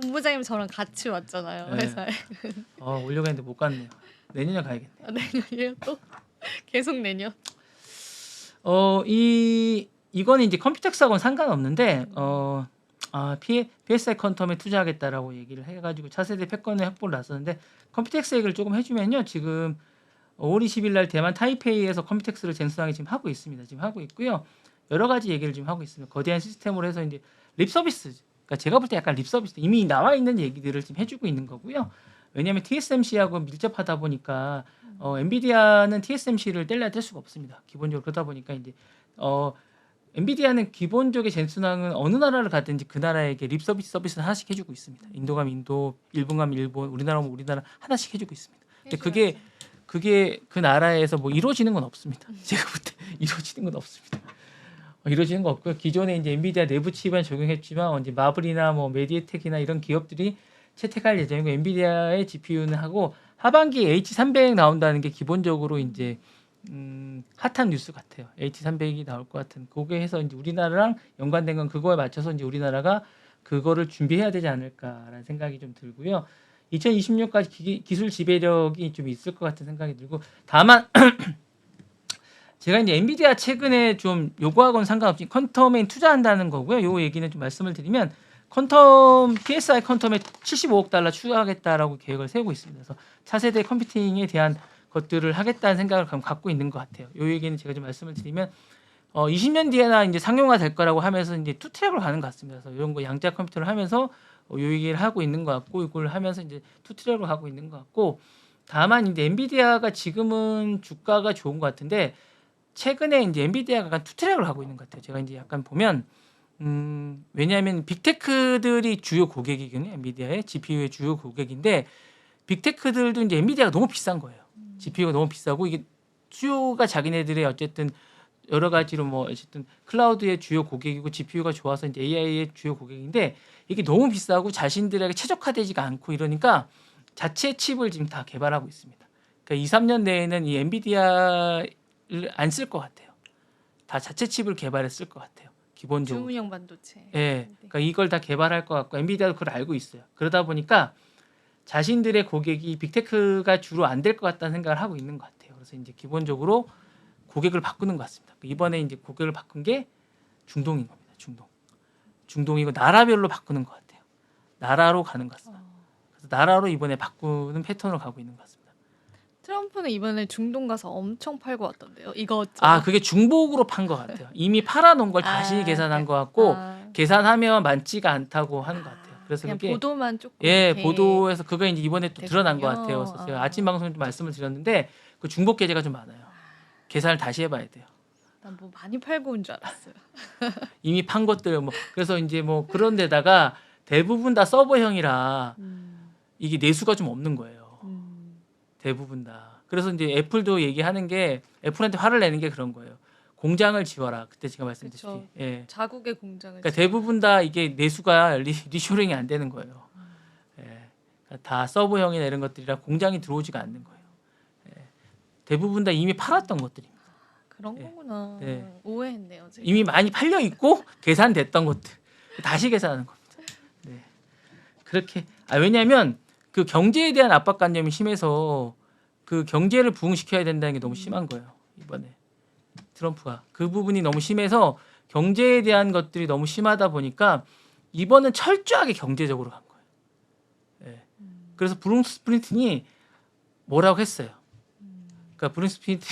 본부장님 저랑 같이 왔잖아요. 네. 회사에. 오려고 했는데 못 갔네요. 내년에 가야겠네. 내년이에요 또? 계속 내년. 이거는 이제 컴퓨텍스하고는 상관없는데 PSI 퀀텀에 투자하겠다라고 얘기를 해가지고 차세대 패권의 확보를 나섰는데 컴퓨텍스 얘기를 조금 해주면요. 지금 5월 20일 날 대만 타이페이에서 컴퓨텍스를 젠슨왕이 지금 하고 있습니다. 지금 하고 있고요. 여러 가지 얘기를 지금 하고 있습니다. 거대한 시스템으로 해서 이제 립 서비스. 그러니까 제가 볼 때 약간 립 서비스 이미 나와 있는 얘기들을 지금 해주고 있는 거고요. 왜냐하면 TSMC하고 밀접하다 보니까 엔비디아는 TSMC를 뗄래야 뗄 수가 없습니다. 기본적으로 그러다 보니까 이제 엔비디아는 기본적인 젠슨왕은 어느 나라를 가든지 그 나라에게 립 서비스를 하나씩 해주고 있습니다. 인도 가면 인도, 일본 가면 일본, 우리나라 가면 우리나라 하나씩 해주고 있습니다. 근데 그게 그 나라에서 뭐 이루어지는 건 없습니다. 제가 볼 때 이루어지는 건 없습니다. 이루어지는 거 없고요. 기존에 이제 엔비디아 내부 칩만 적용했지만 이제 마블이나 뭐 메디아텍이나 이런 기업들이 채택할 예정이고 엔비디아의 GPU는 하고 하반기 H300 나온다는 게 기본적으로 이제 핫한 뉴스 같아요. H300이 나올 것 같은. 그게 해서 이제 우리나라랑 연관된 건 그거에 맞춰서 이제 우리나라가 그거를 준비해야 되지 않을까라는 생각이 좀 들고요. 2026까지 기술 지배력이 좀 있을 것 같은 생각이 들고 다만 제가 이제 엔비디아 최근에 좀 요구하고는 상관없이 퀀텀에 투자한다는 거고요. 요 얘기는 좀 말씀을 드리면 퀀텀 PSI 퀀텀에 75억 달러 추가하겠다라고 계획을 세우고 있습니다. 그래서 차세대 컴퓨팅에 대한 것들을 하겠다는 생각을 갖고 있는 것 같아요. 요 얘기는 제가 좀 말씀을 드리면 20년 뒤에나 이제 상용화 될 거라고 하면서 이제 투 트랙으로 가는 것 같습니다. 그래서 이런 거 양자 컴퓨터를 하면서 요 얘기를 하고 있는 것 같고 이걸 하면서 이제 투 트랙으로 가고 있는 것 같고 다만 이제 엔비디아가 지금은 주가가 좋은 것 같은데 최근에 이제 엔비디아가 약간 투 트랙을 하고 있는 것 같아요. 제가 이제 약간 보면 왜냐하면 빅테크들이 주요 고객이거든요. 엔비디아의 GPU의 주요 고객인데 빅테크들도 이제 엔비디아가 너무 비싼 거예요. GPU가 너무 비싸고 이게 수요가 자기네들의 어쨌든 여러 가지로 뭐 어쨌든 클라우드의 주요 고객이고 GPU가 좋아서 이제 AI의 주요 고객인데 이게 너무 비싸고 자신들에게 최적화되지가 않고 이러니까 자체 칩을 지금 다 개발하고 있습니다. 그러니까 2, 3년 내에는 이 엔비디아를 안 쓸 것 같아요. 다 자체 칩을 개발했을 것 같아요. 기본적으로. 주문형 반도체. 예. 네. 그러니까 이걸 다 개발할 것 같고 엔비디아도 그걸 알고 있어요. 그러다 보니까 자신들의 고객이 빅테크가 주로 안 될 것 같다는 생각을 하고 있는 것 같아요. 그래서 이제 기본적으로 고객을 바꾸는 것 같습니다. 이번에 이제 고객을 바꾼 게 중동인 겁니다. 중동이고 나라별로 바꾸는 것 같아요. 나라로 가는 것 같습니다. 그래서 나라로 이번에 바꾸는 패턴으로 가고 있는 것 같습니다. 트럼프는 이번에 중동 가서 엄청 팔고 왔던데요. 이것저것. 아, 그게 중복으로 판 것 같아요. 이미 팔아놓은 걸 다시 계산한 것 같고 계산하면 많지가 않다고 하는 것 같아요. 그래서 그냥 그게 보도만 조금. 예, 이렇게 보도에서 그거 이제 이번에 또 드러난 것 됐군요. 같아요. 그래서 제가 아침 방송에 좀 말씀을 드렸는데 그 중복 계좌가 좀 많아요. 계산을 다시 해봐야 돼요. 난 뭐 많이 팔고 온 줄 알았어요. 이미 판 것들 뭐 그래서 이제 뭐 그런 데다가 대부분 다 서버형이라 이게 내수가 좀 없는 거예요. 대부분 다. 그래서 이제 애플도 얘기하는 게 애플한테 화를 내는 게 그런 거예요. 공장을 지어라. 그때 제가 말씀드렸듯이. 그쵸. 예. 자국의 공장을. 그러니까 대부분 다 이게 내수가 리쇼링이 안 되는 거예요. 예. 그러니까 다 서버형이나 이런 것들이라 공장이 들어오지가 않는 거예요. 예. 대부분 다 이미 팔았던 것들입니다. 그런 예. 거구나. 네. 오해했네요. 제가. 이미 많이 팔려 있고 계산됐던 것들 다시 계산하는 겁니다. 네. 그렇게 왜냐하면 그 경제에 대한 압박관념이 심해서 그 경제를 부흥시켜야 된다는 게 너무 심한 거예요. 이번에 트럼프가 그 부분이 너무 심해서 경제에 대한 것들이 너무 심하다 보니까 이번은 철저하게 경제적으로 간 거예요. 예. 그래서 브룩스 스프린튼이 뭐라고 했어요. 그러니까 브룩스 스프린튼이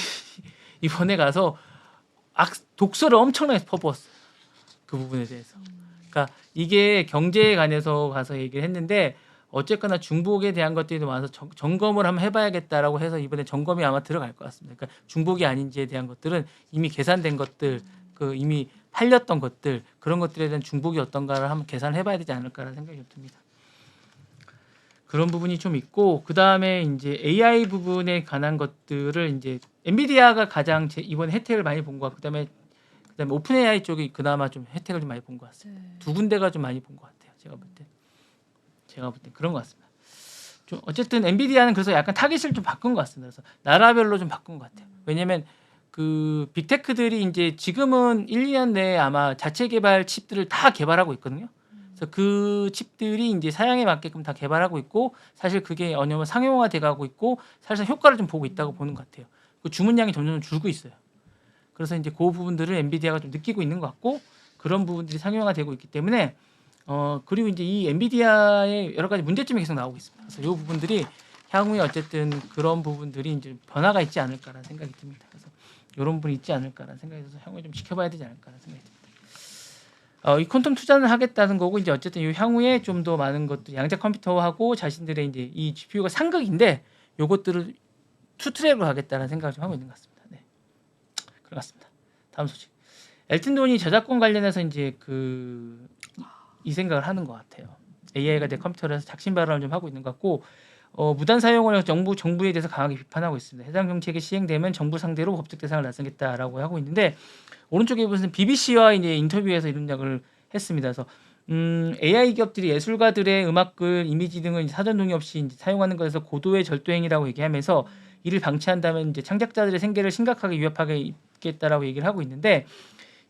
이번에 가서 독서를 엄청나게 퍼부었어요. 그 부분에 대해서. 그러니까 이게 경제에 관해서 가서 얘기를 했는데 어쨌거나 중복에 대한 것들이 많아서 점검을 한번 해봐야겠다라고 해서 이번에 점검이 아마 들어갈 것 같습니다. 그러니까 중복이 아닌지에 대한 것들은 이미 계산된 것들, 그 이미 팔렸던 것들 그런 것들에 대한 중복이 어떤가를 한번 계산을 해봐야 되지 않을까라는 생각이 좀 듭니다. 그런 부분이 좀 있고 그 다음에 이제 AI 부분에 관한 것들을 이제 엔비디아가 가장 이번에 혜택을 많이 본 것 같고 그다음에 오픈 AI 쪽이 그나마 좀 혜택을 좀 많이 본 것 같습니다. 네. 두 군데가 좀 많이 본 것 같아요. 제가 볼 때 그런 것 같습니다. 좀 어쨌든 엔비디아는 그래서 약간 타깃을 좀 바꾼 것 같습니다. 그래서 나라별로 좀 바꾼 것 같아요. 왜냐하면 그 빅테크들이 이제 지금은 1, 2년 내에 아마 자체 개발 칩들을 다 개발하고 있거든요. 그래서 그 칩들이 이제 사양에 맞게끔 다 개발하고 있고 사실 그게 어느 정도 상용화돼 가고 있고 사실상 효과를 좀 보고 있다고 보는 것 같아요. 그 주문량이 점점 줄고 있어요. 그래서 이제 그 부분들을 엔비디아가 좀 느끼고 있는 것 같고 그런 부분들이 상용화되고 있기 때문에 그리고 이제 이 엔비디아의 여러 가지 문제점이 계속 나오고 있습니다. 그래서 이 부분들이 향후에 어쨌든 그런 부분들이 이제 변화가 있지 않을까라는 생각이 듭니다. 그래서 이런 부분이 있지 않을까라는 생각이 들어서 향후에 좀 지켜봐야 되지 않을까라는 생각이 듭니다. 이 퀀텀 투자는 하겠다는 거고 이제 어쨌든 이 향후에 좀 더 많은 것들 양자 컴퓨터하고 자신들의 이제 이 GPU가 상극인데 요것들을 투 트랙으로 하겠다는 생각을 좀 하고 있는 것 같습니다. 네, 그렇습니다. 다음 소식. 엘튼 존이 저작권 관련해서 이제 이 생각을 하는 것 같아요. AI가 내 컴퓨터를 해서 작심 발언을 좀 하고 있는 것 같고 무단 사용을 정부에 대해서 강하게 비판하고 있습니다. 해당 정책이 시행되면 정부 상대로 법적 대상을 나서겠다라고 하고 있는데 오른쪽에 보시면 BBC와 이제 인터뷰에서 이런 이야기를 했습니다. 그래서 AI 기업들이 예술가들의 음악글, 이미지 등을 사전 동의 없이 이제 사용하는 것에서 고도의 절도 행위라고 얘기하면서 이를 방치한다면 이제 창작자들의 생계를 심각하게 위협하게 있겠다라고 얘기를 하고 있는데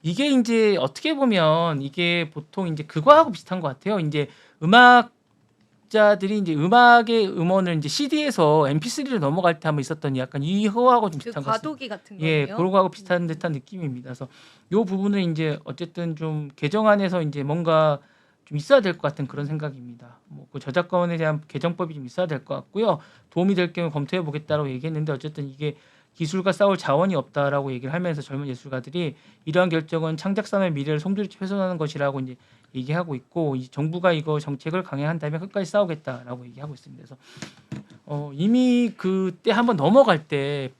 이게 이제 어떻게 보면 이게 보통 이제 그거하고 비슷한 것 같아요. 이제 음악자들이 이제 음악의 음원을 이제 CD에서 MP3로 넘어갈 때 한번 있었던 약간 이거하고 좀 그 비슷한 것 같습니다. 과도기 같은 거예요. 예, 그거하고 비슷한 듯한 느낌입니다. 그래서 이 부분은 이제 어쨌든 좀 개정안에서 이제 뭔가 좀 있어야 될 것 같은 그런 생각입니다. 뭐 그 저작권에 대한 개정법이 좀 있어야 될 것 같고요. 도움이 될 경우 검토해 보겠다라고 얘기했는데 어쨌든 이게 기술과 싸울 자원이 없다라고 얘기를 하면서 젊은 예술가들이 이러한 결정은 창작산업의 미래를 송두리째 훼손하는 것이라고 이제 얘기하고 있고 이 정부가 이거 정책을 강행한다면 끝까지 싸우겠다라고 얘기하고 있습니다. 그래서 이미 그때 한번 넘어갈 때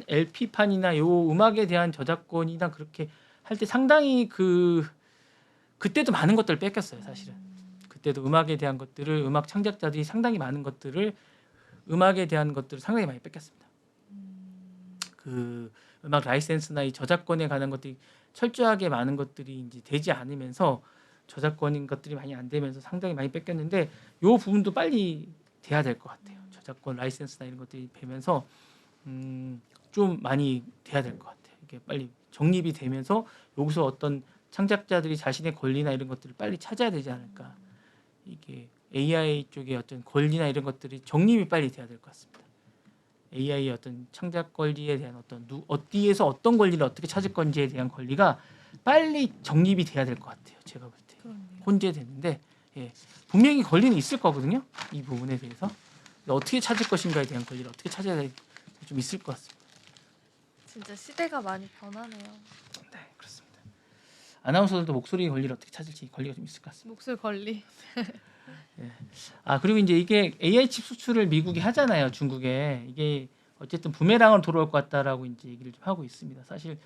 LP 판이나 요 음악에 대한 저작권이나 그렇게 할 때 상당히 그때도 많은 것들을 뺏겼어요. 사실은 그때도 음악에 대한 것들을 음악 창작자들이 상당히 많은 것들을 음악에 대한 것들을 상당히 많이 뺏겼습니다. 그 음악 라이센스나 이 저작권에 관한 것들이 철저하게 많은 것들이 이제 되지 않으면서 저작권인 것들이 많이 안 되면서 상당히 많이 뺏겼는데 요 부분도 빨리 돼야 될 것 같아요. 저작권 라이센스나 이런 것들이 되면서 좀 많이 돼야 될 것 같아요. 이게 빨리 정립이 되면서 여기서 어떤 창작자들이 자신의 권리나 이런 것들을 빨리 찾아야 되지 않을까. 이게 AI 쪽의 어떤 권리나 이런 것들이 정립이 빨리 돼야 될 것 같습니다. AI의 어떤 창작 권리에 대한 어떤 어디에서 어떤 권리를 어떻게 찾을 건지에 대한 권리가 빨리 정립이 돼야 될 것 같아요. 제가 볼 때. 혼재됐는데 예, 분명히 권리는 있을 거거든요. 이 부분에 대해서 어떻게 찾을 것인가에 대한 권리를 어떻게 찾아야 될지 좀 있을 것 같습니다. 진짜 시대가 많이 변하네요. 네, 그렇습니다. 아나운서들도 목소리 권리를 어떻게 찾을지 권리가 좀 있을 것 같습니다. 목소리 권리. 예. 아 그리고 이제 이게 AI 칩 수출을 미국이 하잖아요. 중국에 이게 어쨌든 부메랑으로 돌아올 것 같다라고 이제 얘기를 좀 하고 있습니다. 사실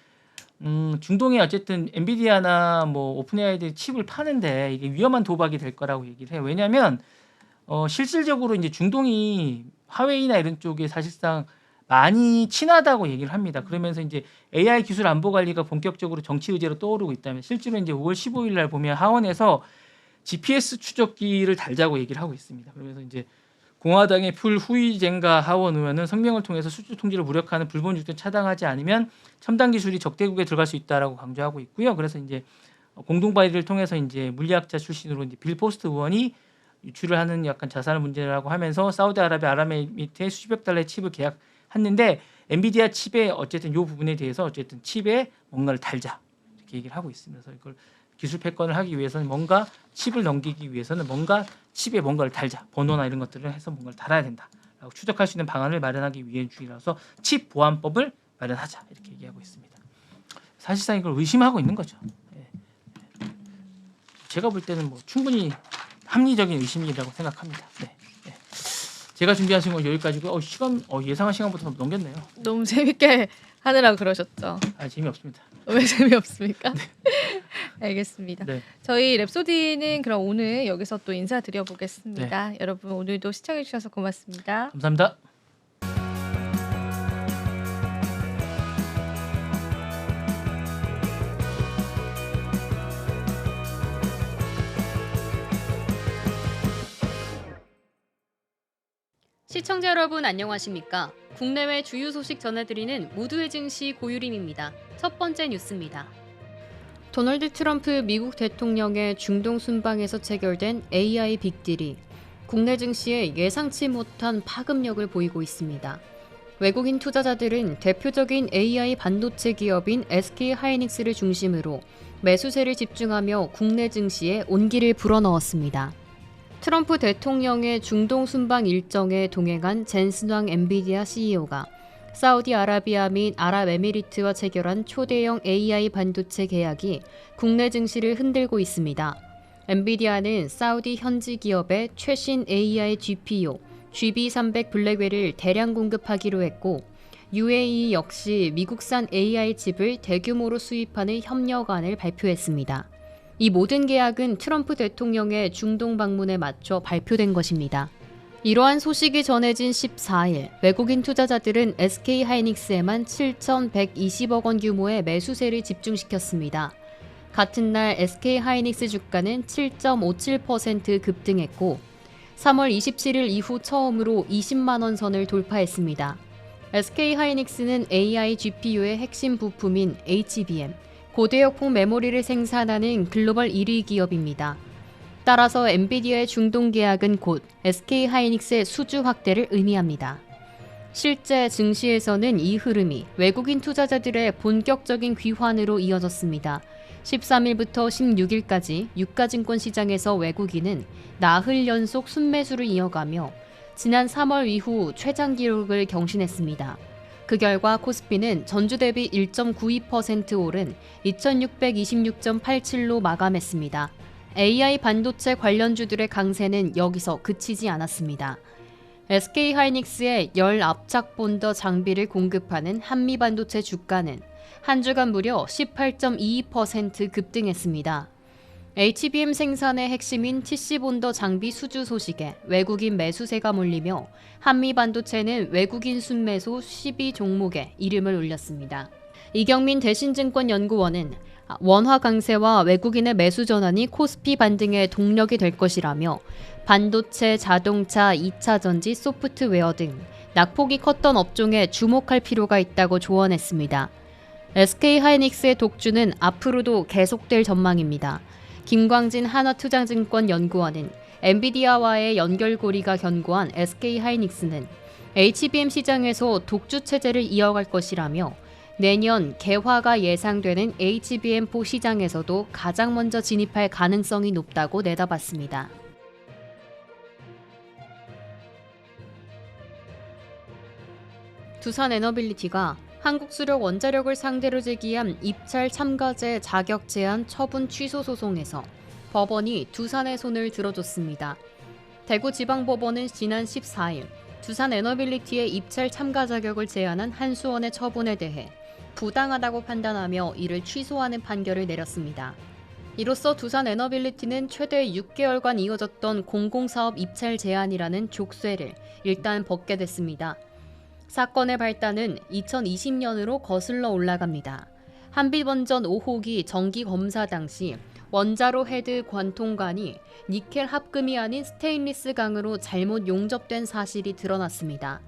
중동에 어쨌든 엔비디아나 뭐 오픈 AI들이 칩을 파는데 이게 위험한 도박이 될 거라고 얘기를 해요. 왜냐하면 실질적으로 이제 중동이 화웨이나 이런 쪽에 사실상 많이 친하다고 얘기를 합니다. 그러면서 이제 AI 기술 안보 관리가 본격적으로 정치 의제로 떠오르고 있다면 실제로 이제 5월 15일 날 보면 하원에서 GPS 추적기를 달자고 얘기를 하고 있습니다. 그러면서 이제 공화당의 풀 후이젠가 하원 의원은 성명을 통해서 수출 통제를 무력화하는 불법 유통을 차단하지 않으면 첨단 기술이 적대국에 들어갈 수 있다라고 강조하고 있고요. 그래서 이제 공동 발의를 통해서 이제 물리학자 출신으로 이제 빌 포스트 의원이 유출을 하는 약간 자살 문제라고 하면서 사우디아라비아 아랍에미리트에 수십억 달러의 칩을 계약했는데 엔비디아 칩에 어쨌든 이 부분에 대해서 어쨌든 칩에 뭔가를 달자 이렇게 얘기를 하고 있습니다. 그래서 이걸 기술 패권을 하기 위해서는 뭔가 칩을 넘기기 위해서는 뭔가 칩에 뭔가를 달자 번호나 이런 것들을 해서 뭔가를 달아야 된다라고 추적할 수 있는 방안을 마련하기 위한 중이라서 칩 보안법을 마련하자 이렇게 얘기하고 있습니다. 사실상 이걸 의심하고 있는 거죠. 예. 제가 볼 때는 뭐 충분히 합리적인 의심이라고 생각합니다. 네. 네. 제가 준비한 건 여기까지고 시간 예상한 시간보다 좀 넘겼네요. 너무 재밌게 하느라 그러셨죠. 아 재미없습니다. 왜 재미없습니까? 알겠습니다. 네. 저희 랩소디는 그럼 오늘 여기서 또 인사드려 보겠습니다. 여러분 오늘도 시청해 주셔서 고맙습니다. 감사합니다. 시청자 여러분 안녕하십니까? 국내외 주요 소식 전해드리는 모두의 증시 고유림입니다. 첫 번째 뉴스입니다. 도널드 트럼프 미국 대통령의 중동 순방에서 체결된 AI 빅딜이 국내 증시에 예상치 못한 파급력을 보이고 있습니다. 외국인 투자자들은 대표적인 AI 반도체 기업인 SK 하이닉스를 중심으로 매수세를 집중하며 국내 증시에 온기를 불어넣었습니다. 트럼프 대통령의 중동 순방 일정에 동행한 젠슨 왕 엔비디아 CEO가 사우디아라비아 및 아랍에미리트와 체결한 초대형 AI 반도체 계약이 국내 증시를 흔들고 있습니다. 엔비디아는 사우디 현지 기업에 최신 AI GPU GB300 블랙웰을 대량 공급하기로 했고 UAE 역시 미국산 AI 칩을 대규모로 수입하는 협력안을 발표했습니다. 이 모든 계약은 트럼프 대통령의 중동 방문에 맞춰 발표된 것입니다. 이러한 소식이 전해진 14일 외국인 투자자들은 SK 하이닉스에만 7,120억 원 규모의 매수세를 집중시켰습니다. 같은 날 SK 하이닉스 주가는 7.57% 급등했고 3월 27일 이후 처음으로 20만 원 선을 돌파했습니다. SK 하이닉스는 AI GPU의 핵심 부품인 HBM, 고대역폭 메모리를 생산하는 글로벌 1위 기업입니다. 따라서 엔비디아의 중동 계약은 곧 SK 하이닉스의 수주 확대를 의미합니다. 실제 증시에서는 이 흐름이 외국인 투자자들의 본격적인 귀환으로 이어졌습니다. 13일부터 16일까지 유가증권 시장에서 외국인은 나흘 연속 순매수를 이어가며 지난 3월 이후 최장 기록을 경신했습니다. 그 결과 코스피는 전주 대비 1.92% 오른 2626.87로 마감했습니다. AI 반도체 관련주들의 강세는 여기서 그치지 않았습니다. SK 하이닉스의 열 압착 본더 장비를 공급하는 한미 반도체 주가는 한 주간 무려 18.22% 급등했습니다. HBM 생산의 핵심인 TC본더 장비 수주 소식에 외국인 매수세가 몰리며 한미 반도체는 외국인 순매수 12종목에 이름을 올렸습니다. 이경민 대신증권연구원은 원화 강세와 외국인의 매수 전환이 코스피 반등의 동력이 될 것이라며 반도체, 자동차, 2차 전지, 소프트웨어 등 낙폭이 컸던 업종에 주목할 필요가 있다고 조언했습니다. SK하이닉스의 독주는 앞으로도 계속될 전망입니다. 김광진 한화투자증권 연구원은 엔비디아와의 연결고리가 견고한 SK하이닉스는 HBM 시장에서 독주 체제를 이어갈 것이라며 내년 개화가 예상되는 HBM4 시장에서도 가장 먼저 진입할 가능성이 높다고 내다봤습니다. 두산에너빌리티가 한국수력 원자력을 상대로 제기한 입찰 참가제 자격 제한 처분 취소 소송에서 법원이 두산의 손을 들어줬습니다. 대구지방법원은 지난 14일 두산에너빌리티의 입찰 참가 자격을 제한한 한수원의 처분에 대해 부당하다고 판단하며 이를 취소하는 판결을 내렸습니다. 이로써 두산에너빌리티는 최대 6개월간 이어졌던 공공사업 입찰 제한이라는 족쇄를 일단 벗게 됐습니다. 사건의 발단은 2020년으로 거슬러 올라갑니다. 한빛원전 5호기 정기 검사 당시 원자로 헤드 관통관이 니켈 합금이 아닌 스테인리스 강으로 잘못 용접된 사실이 드러났습니다.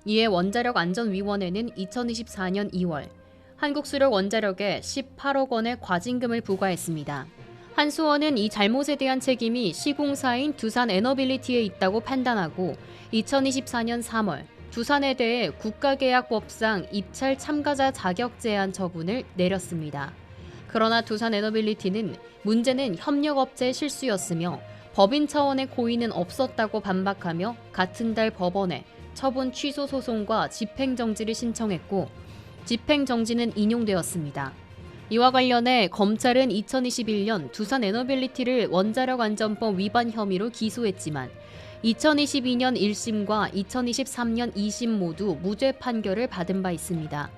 이에 원자력안전위원회는 2024년 2월 한국수력원자력에 18억 원의 과징금을 부과했습니다. 한수원은 이 잘못에 대한 책임이 시공사인 두산에너빌리티에 있다고 판단하고 2024년 3월 두산에 대해 국가계약법상 입찰 참가자 자격 제한 처분을 내렸습니다. 그러나 두산에너빌리티는 문제는 협력업체의 실수였으며 법인 차원의 고의는 없었다고 반박하며 같은 달 법원에 처분 취소 소송과 집행정지를 신청했고 집행정지는 인용되었습니다. 이와 관련해 검찰은 2021년 두산에너빌리티를 원자력안전법 위반 혐의로 기소했지만 2022년 1심과 2023년 2심 모두 무죄 판결을 받은 바 있습니다.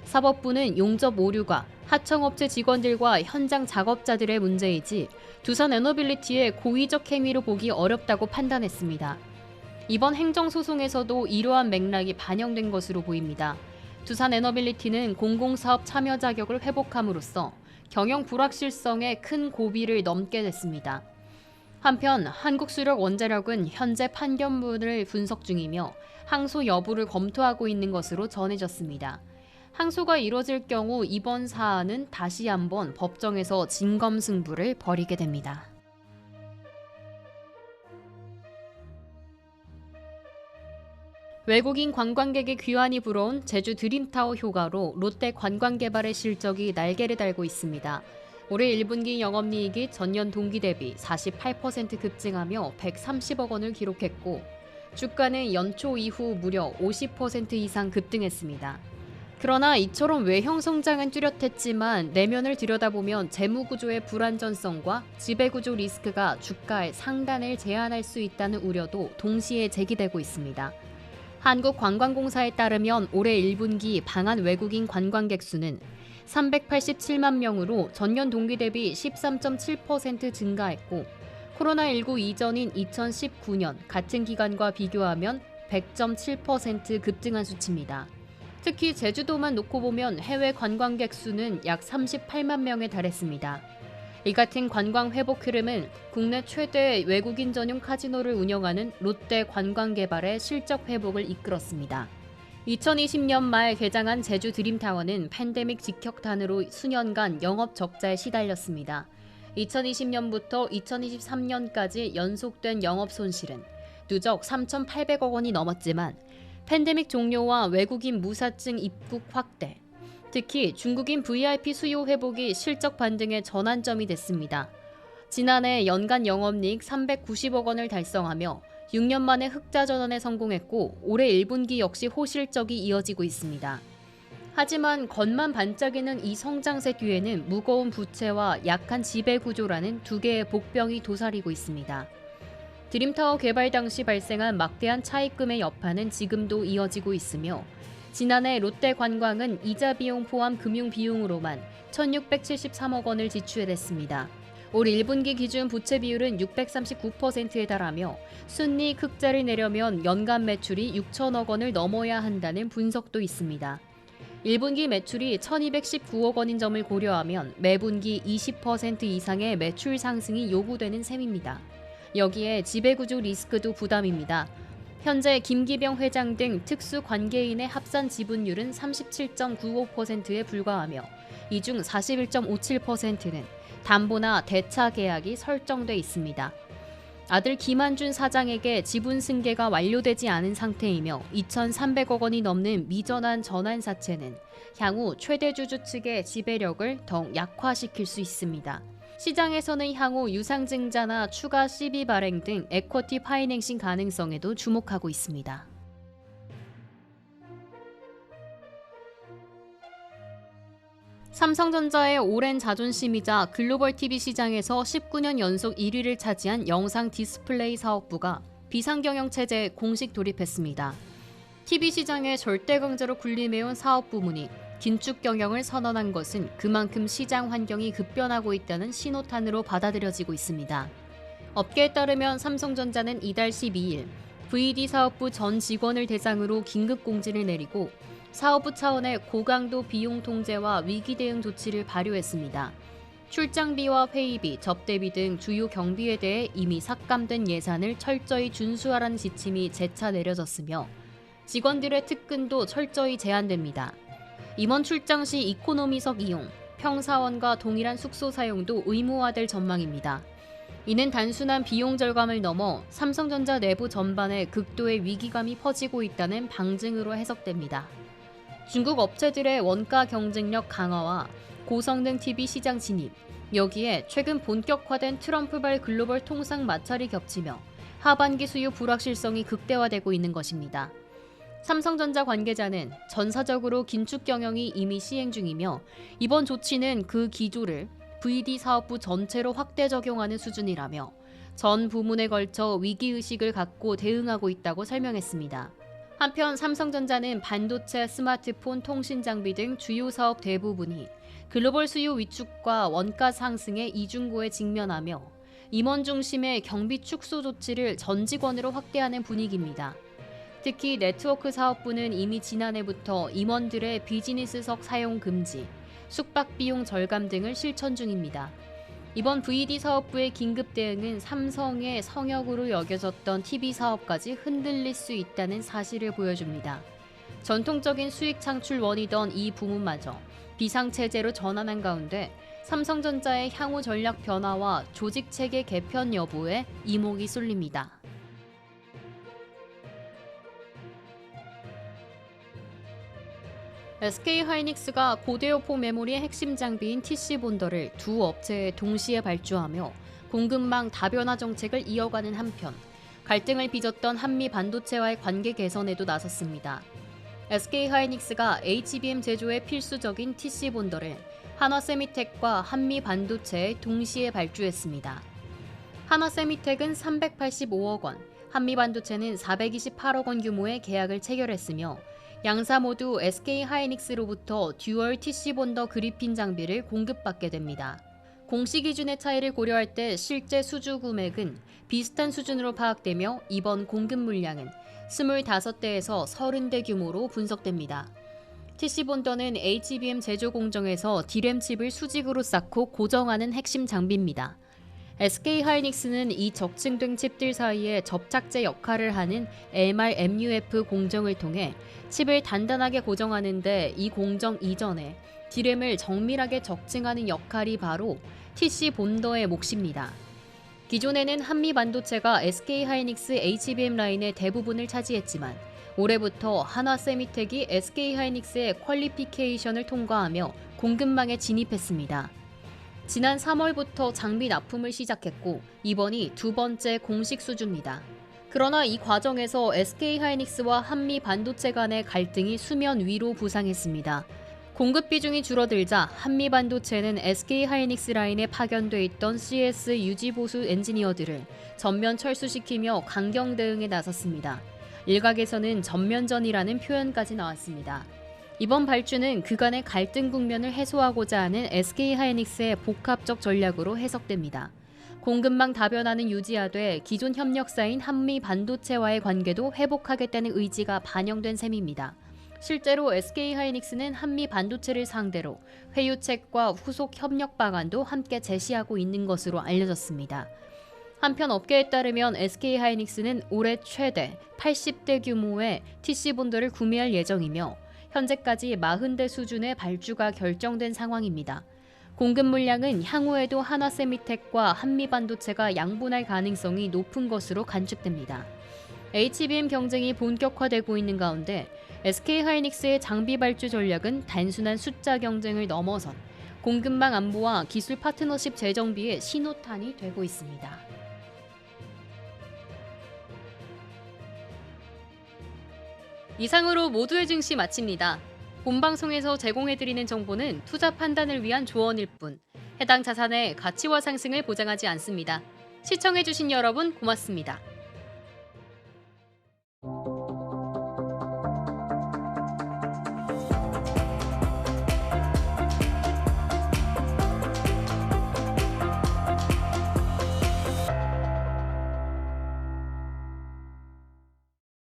사법부는 용접 오류가 하청업체 직원들과 현장 작업자들의 문제이지 두산에너빌리티의 고의적 행위로 보기 어렵다고 판단했습니다. 이번 행정소송에서도 이러한 맥락이 반영된 것으로 보입니다. 두산에너빌리티는 공공사업 참여 자격을 회복함으로써 경영 불확실성에 큰 고비를 넘게 됐습니다. 한편 한국수력원자력은 현재 판결문을 분석 중이며 항소 여부를 검토하고 있는 것으로 전해졌습니다. 항소가 이뤄질 경우 이번 사안은 다시 한번 법정에서 진검승부를 벌이게 됩니다. 외국인 관광객의 귀환이 불어온 제주 드림타워 효과로 롯데 관광개발의 실적이 날개를 달고 있습니다. 올해 1분기 영업이익이 전년 동기 대비 48% 급증하며 130억 원을 기록했고 주가는 연초 이후 무려 50% 이상 급등했습니다. 그러나 이처럼 외형 성장은 뚜렷했지만 내면을 들여다보면 재무구조의 불안전성과 지배구조 리스크가 주가의 상단을 제한할 수 있다는 우려도 동시에 제기되고 있습니다. 한국관광공사에 따르면 올해 1분기 방한 외국인 관광객 수는 387만 명으로 전년 동기 대비 13.7% 증가했고 코로나19 이전인 2019년 같은 기간과 비교하면 100.7% 급증한 수치입니다. 특히 제주도만 놓고 보면 해외 관광객 수는 약 38만 명에 달했습니다. 이 같은 관광 회복 흐름은 국내 최대 외국인 전용 카지노를 운영하는 롯데 관광개발의 실적 회복을 이끌었습니다. 2020년 말 개장한 제주 드림타워는 팬데믹 직격탄으로 수년간 영업 적자에 시달렸습니다. 2020년부터 2023년까지 연속된 영업 손실은 누적 3,800억 원이 넘었지만 팬데믹 종료와 외국인 무사증 입국 확대, 특히 중국인 VIP 수요 회복이 실적 반등의 전환점이 됐습니다. 지난해 연간 영업이익 390억 원을 달성하며 6년 만에 흑자 전환에 성공했고 올해 1분기 역시 호실적이 이어지고 있습니다. 하지만 겉만 반짝이는 이 성장세 뒤에는 무거운 부채와 약한 지배구조라는 두 개의 복병이 도사리고 있습니다. 드림타워 개발 당시 발생한 막대한 차입금의 여파는 지금도 이어지고 있으며 지난해 롯데관광은 이자 비용 포함 금융 비용으로만 1,673억 원을 지출했습니다. 올 1분기 기준 부채 비율은 639%에 달하며 순이익 흑자를 내려면 연간 매출이 6천억 원을 넘어야 한다는 분석도 있습니다. 1분기 매출이 1,219억 원인 점을 고려하면 매분기 20% 이상의 매출 상승이 요구되는 셈입니다. 여기에 지배구조 리스크도 부담입니다. 현재 김기병 회장 등 특수 관계인의 합산 지분율은 37.95%에 불과하며 이 중 41.57%는 담보나 대차 계약이 설정돼 있습니다. 아들 김한준 사장에게 지분 승계가 완료되지 않은 상태이며 2,300억 원이 넘는 미전환 전환사채는 향후 최대 주주 측의 지배력을 더욱 약화시킬 수 있습니다. 시장에서는 향후 유상증자나 추가 CB 발행 등 에쿼티 파이낸싱 가능성에도 주목하고 있습니다. 삼성전자의 오랜 자존심이자 글로벌 TV 시장에서 19년 연속 1위를 차지한 영상 디스플레이 사업부가 비상경영 체제에 공식 돌입했습니다. TV 시장의 절대 강자로 군림해온 사업 부문이 긴축 경영을 선언한 것은 그만큼 시장 환경이 급변하고 있다는 신호탄으로 받아들여지고 있습니다. 업계에 따르면 삼성전자는 이달 12일 VD 사업부 전 직원을 대상으로 긴급 공지를 내리고 사업부 차원의 고강도 비용 통제와 위기 대응 조치를 발효했습니다. 출장비와 회의비, 접대비 등 주요 경비에 대해 이미 삭감된 예산을 철저히 준수하라는 지침이 재차 내려졌으며 직원들의 특근도 철저히 제한됩니다. 임원 출장 시 이코노미석 이용, 평사원과 동일한 숙소 사용도 의무화될 전망입니다. 이는 단순한 비용 절감을 넘어 삼성전자 내부 전반에 극도의 위기감이 퍼지고 있다는 방증으로 해석됩니다. 중국 업체들의 원가 경쟁력 강화와 고성능 TV 시장 진입, 여기에 최근 본격화된 트럼프발 글로벌 통상 마찰이 겹치며 하반기 수요 불확실성이 극대화되고 있는 것입니다. 삼성전자 관계자는 전사적으로 긴축 경영이 이미 시행 중이며 이번 조치는 그 기조를 VD 사업부 전체로 확대 적용하는 수준이라며 전 부문에 걸쳐 위기의식을 갖고 대응하고 있다고 설명했습니다. 한편 삼성전자는 반도체, 스마트폰, 통신 장비 등 주요 사업 대부분이 글로벌 수요 위축과 원가 상승의 이중고에 직면하며 임원 중심의 경비 축소 조치를 전 직원으로 확대하는 분위기입니다. 특히 네트워크 사업부는 이미 지난해부터 임원들의 비즈니스석 사용 금지, 숙박 비용 절감 등을 실천 중입니다. 이번 VD 사업부의 긴급 대응은 삼성의 성역으로 여겨졌던 TV 사업까지 흔들릴 수 있다는 사실을 보여줍니다. 전통적인 수익 창출 원이던 이 부문마저 비상체제로 전환한 가운데 삼성전자의 향후 전략 변화와 조직체계 개편 여부에 이목이 쏠립니다. SK하이닉스가 고대역폭 메모리의 핵심 장비인 TC본더를 두 업체에 동시에 발주하며 공급망 다변화 정책을 이어가는 한편 갈등을 빚었던 한미 반도체와의 관계 개선에도 나섰습니다. SK하이닉스가 HBM 제조에 필수적인 TC본더를 한화세미텍과 한미 반도체에 동시에 발주했습니다. 한화세미텍은 385억 원, 한미 반도체는 428억 원 규모의 계약을 체결했으며 양사 모두 SK하이닉스로부터 듀얼 TC본더 그리핀 장비를 공급받게 됩니다. 공시 기준의 차이를 고려할 때 실제 수주 구매액은 비슷한 수준으로 파악되며 이번 공급 물량은 25대에서 30대 규모로 분석됩니다. TC본더는 HBM 제조 공정에서 D램 칩을 수직으로 쌓고 고정하는 핵심 장비입니다. SK하이닉스는 이 적층된 칩들 사이에 접착제 역할을 하는 MR-MUF 공정을 통해 칩을 단단하게 고정하는 데 이 공정 이전에 D램을 정밀하게 적층하는 역할이 바로 TC본더의 몫입니다. 기존에는 한미 반도체가 SK하이닉스 HBM 라인의 대부분을 차지했지만 올해부터 한화세미텍이 SK하이닉스의 퀄리피케이션을 통과하며 공급망에 진입했습니다. 지난 3월부터 장비 납품을 시작했고 이번이 두 번째 공식 수주입니다. 그러나 이 과정에서 SK하이닉스와 한미 반도체 간의 갈등이 수면 위로 부상했습니다. 공급 비중이 줄어들자 한미 반도체는 SK하이닉스 라인에 파견돼 있던 CS 유지 보수 엔지니어들을 전면 철수시키며 강경 대응에 나섰습니다. 일각에서는 전면전이라는 표현까지 나왔습니다. 이번 발주는 그간의 갈등 국면을 해소하고자 하는 SK하이닉스의 복합적 전략으로 해석됩니다. 공급망 다변화는 유지하되 기존 협력사인 한미 반도체와의 관계도 회복하겠다는 의지가 반영된 셈입니다. 실제로 SK하이닉스는 한미 반도체를 상대로 회유책과 후속 협력 방안도 함께 제시하고 있는 것으로 알려졌습니다. 한편 업계에 따르면 SK하이닉스는 올해 최대 80대 규모의 TC본드를 구매할 예정이며 현재까지 40대 수준의 발주가 결정된 상황입니다. 공급 물량은 향후에도 하나세미텍과 한미반도체가 양분할 가능성이 높은 것으로 관측됩니다. HBM 경쟁이 본격화되고 있는 가운데 SK하이닉스의 장비 발주 전략은 단순한 숫자 경쟁을 넘어선 공급망 안보와 기술 파트너십 재정비의 신호탄이 되고 있습니다. 이상으로 모두의 증시 마칩니다. 본방송에서 제공해드리는 정보는 투자 판단을 위한 조언일 뿐 해당 자산의 가치와 상승을 보장하지 않습니다. 시청해주신 여러분 고맙습니다.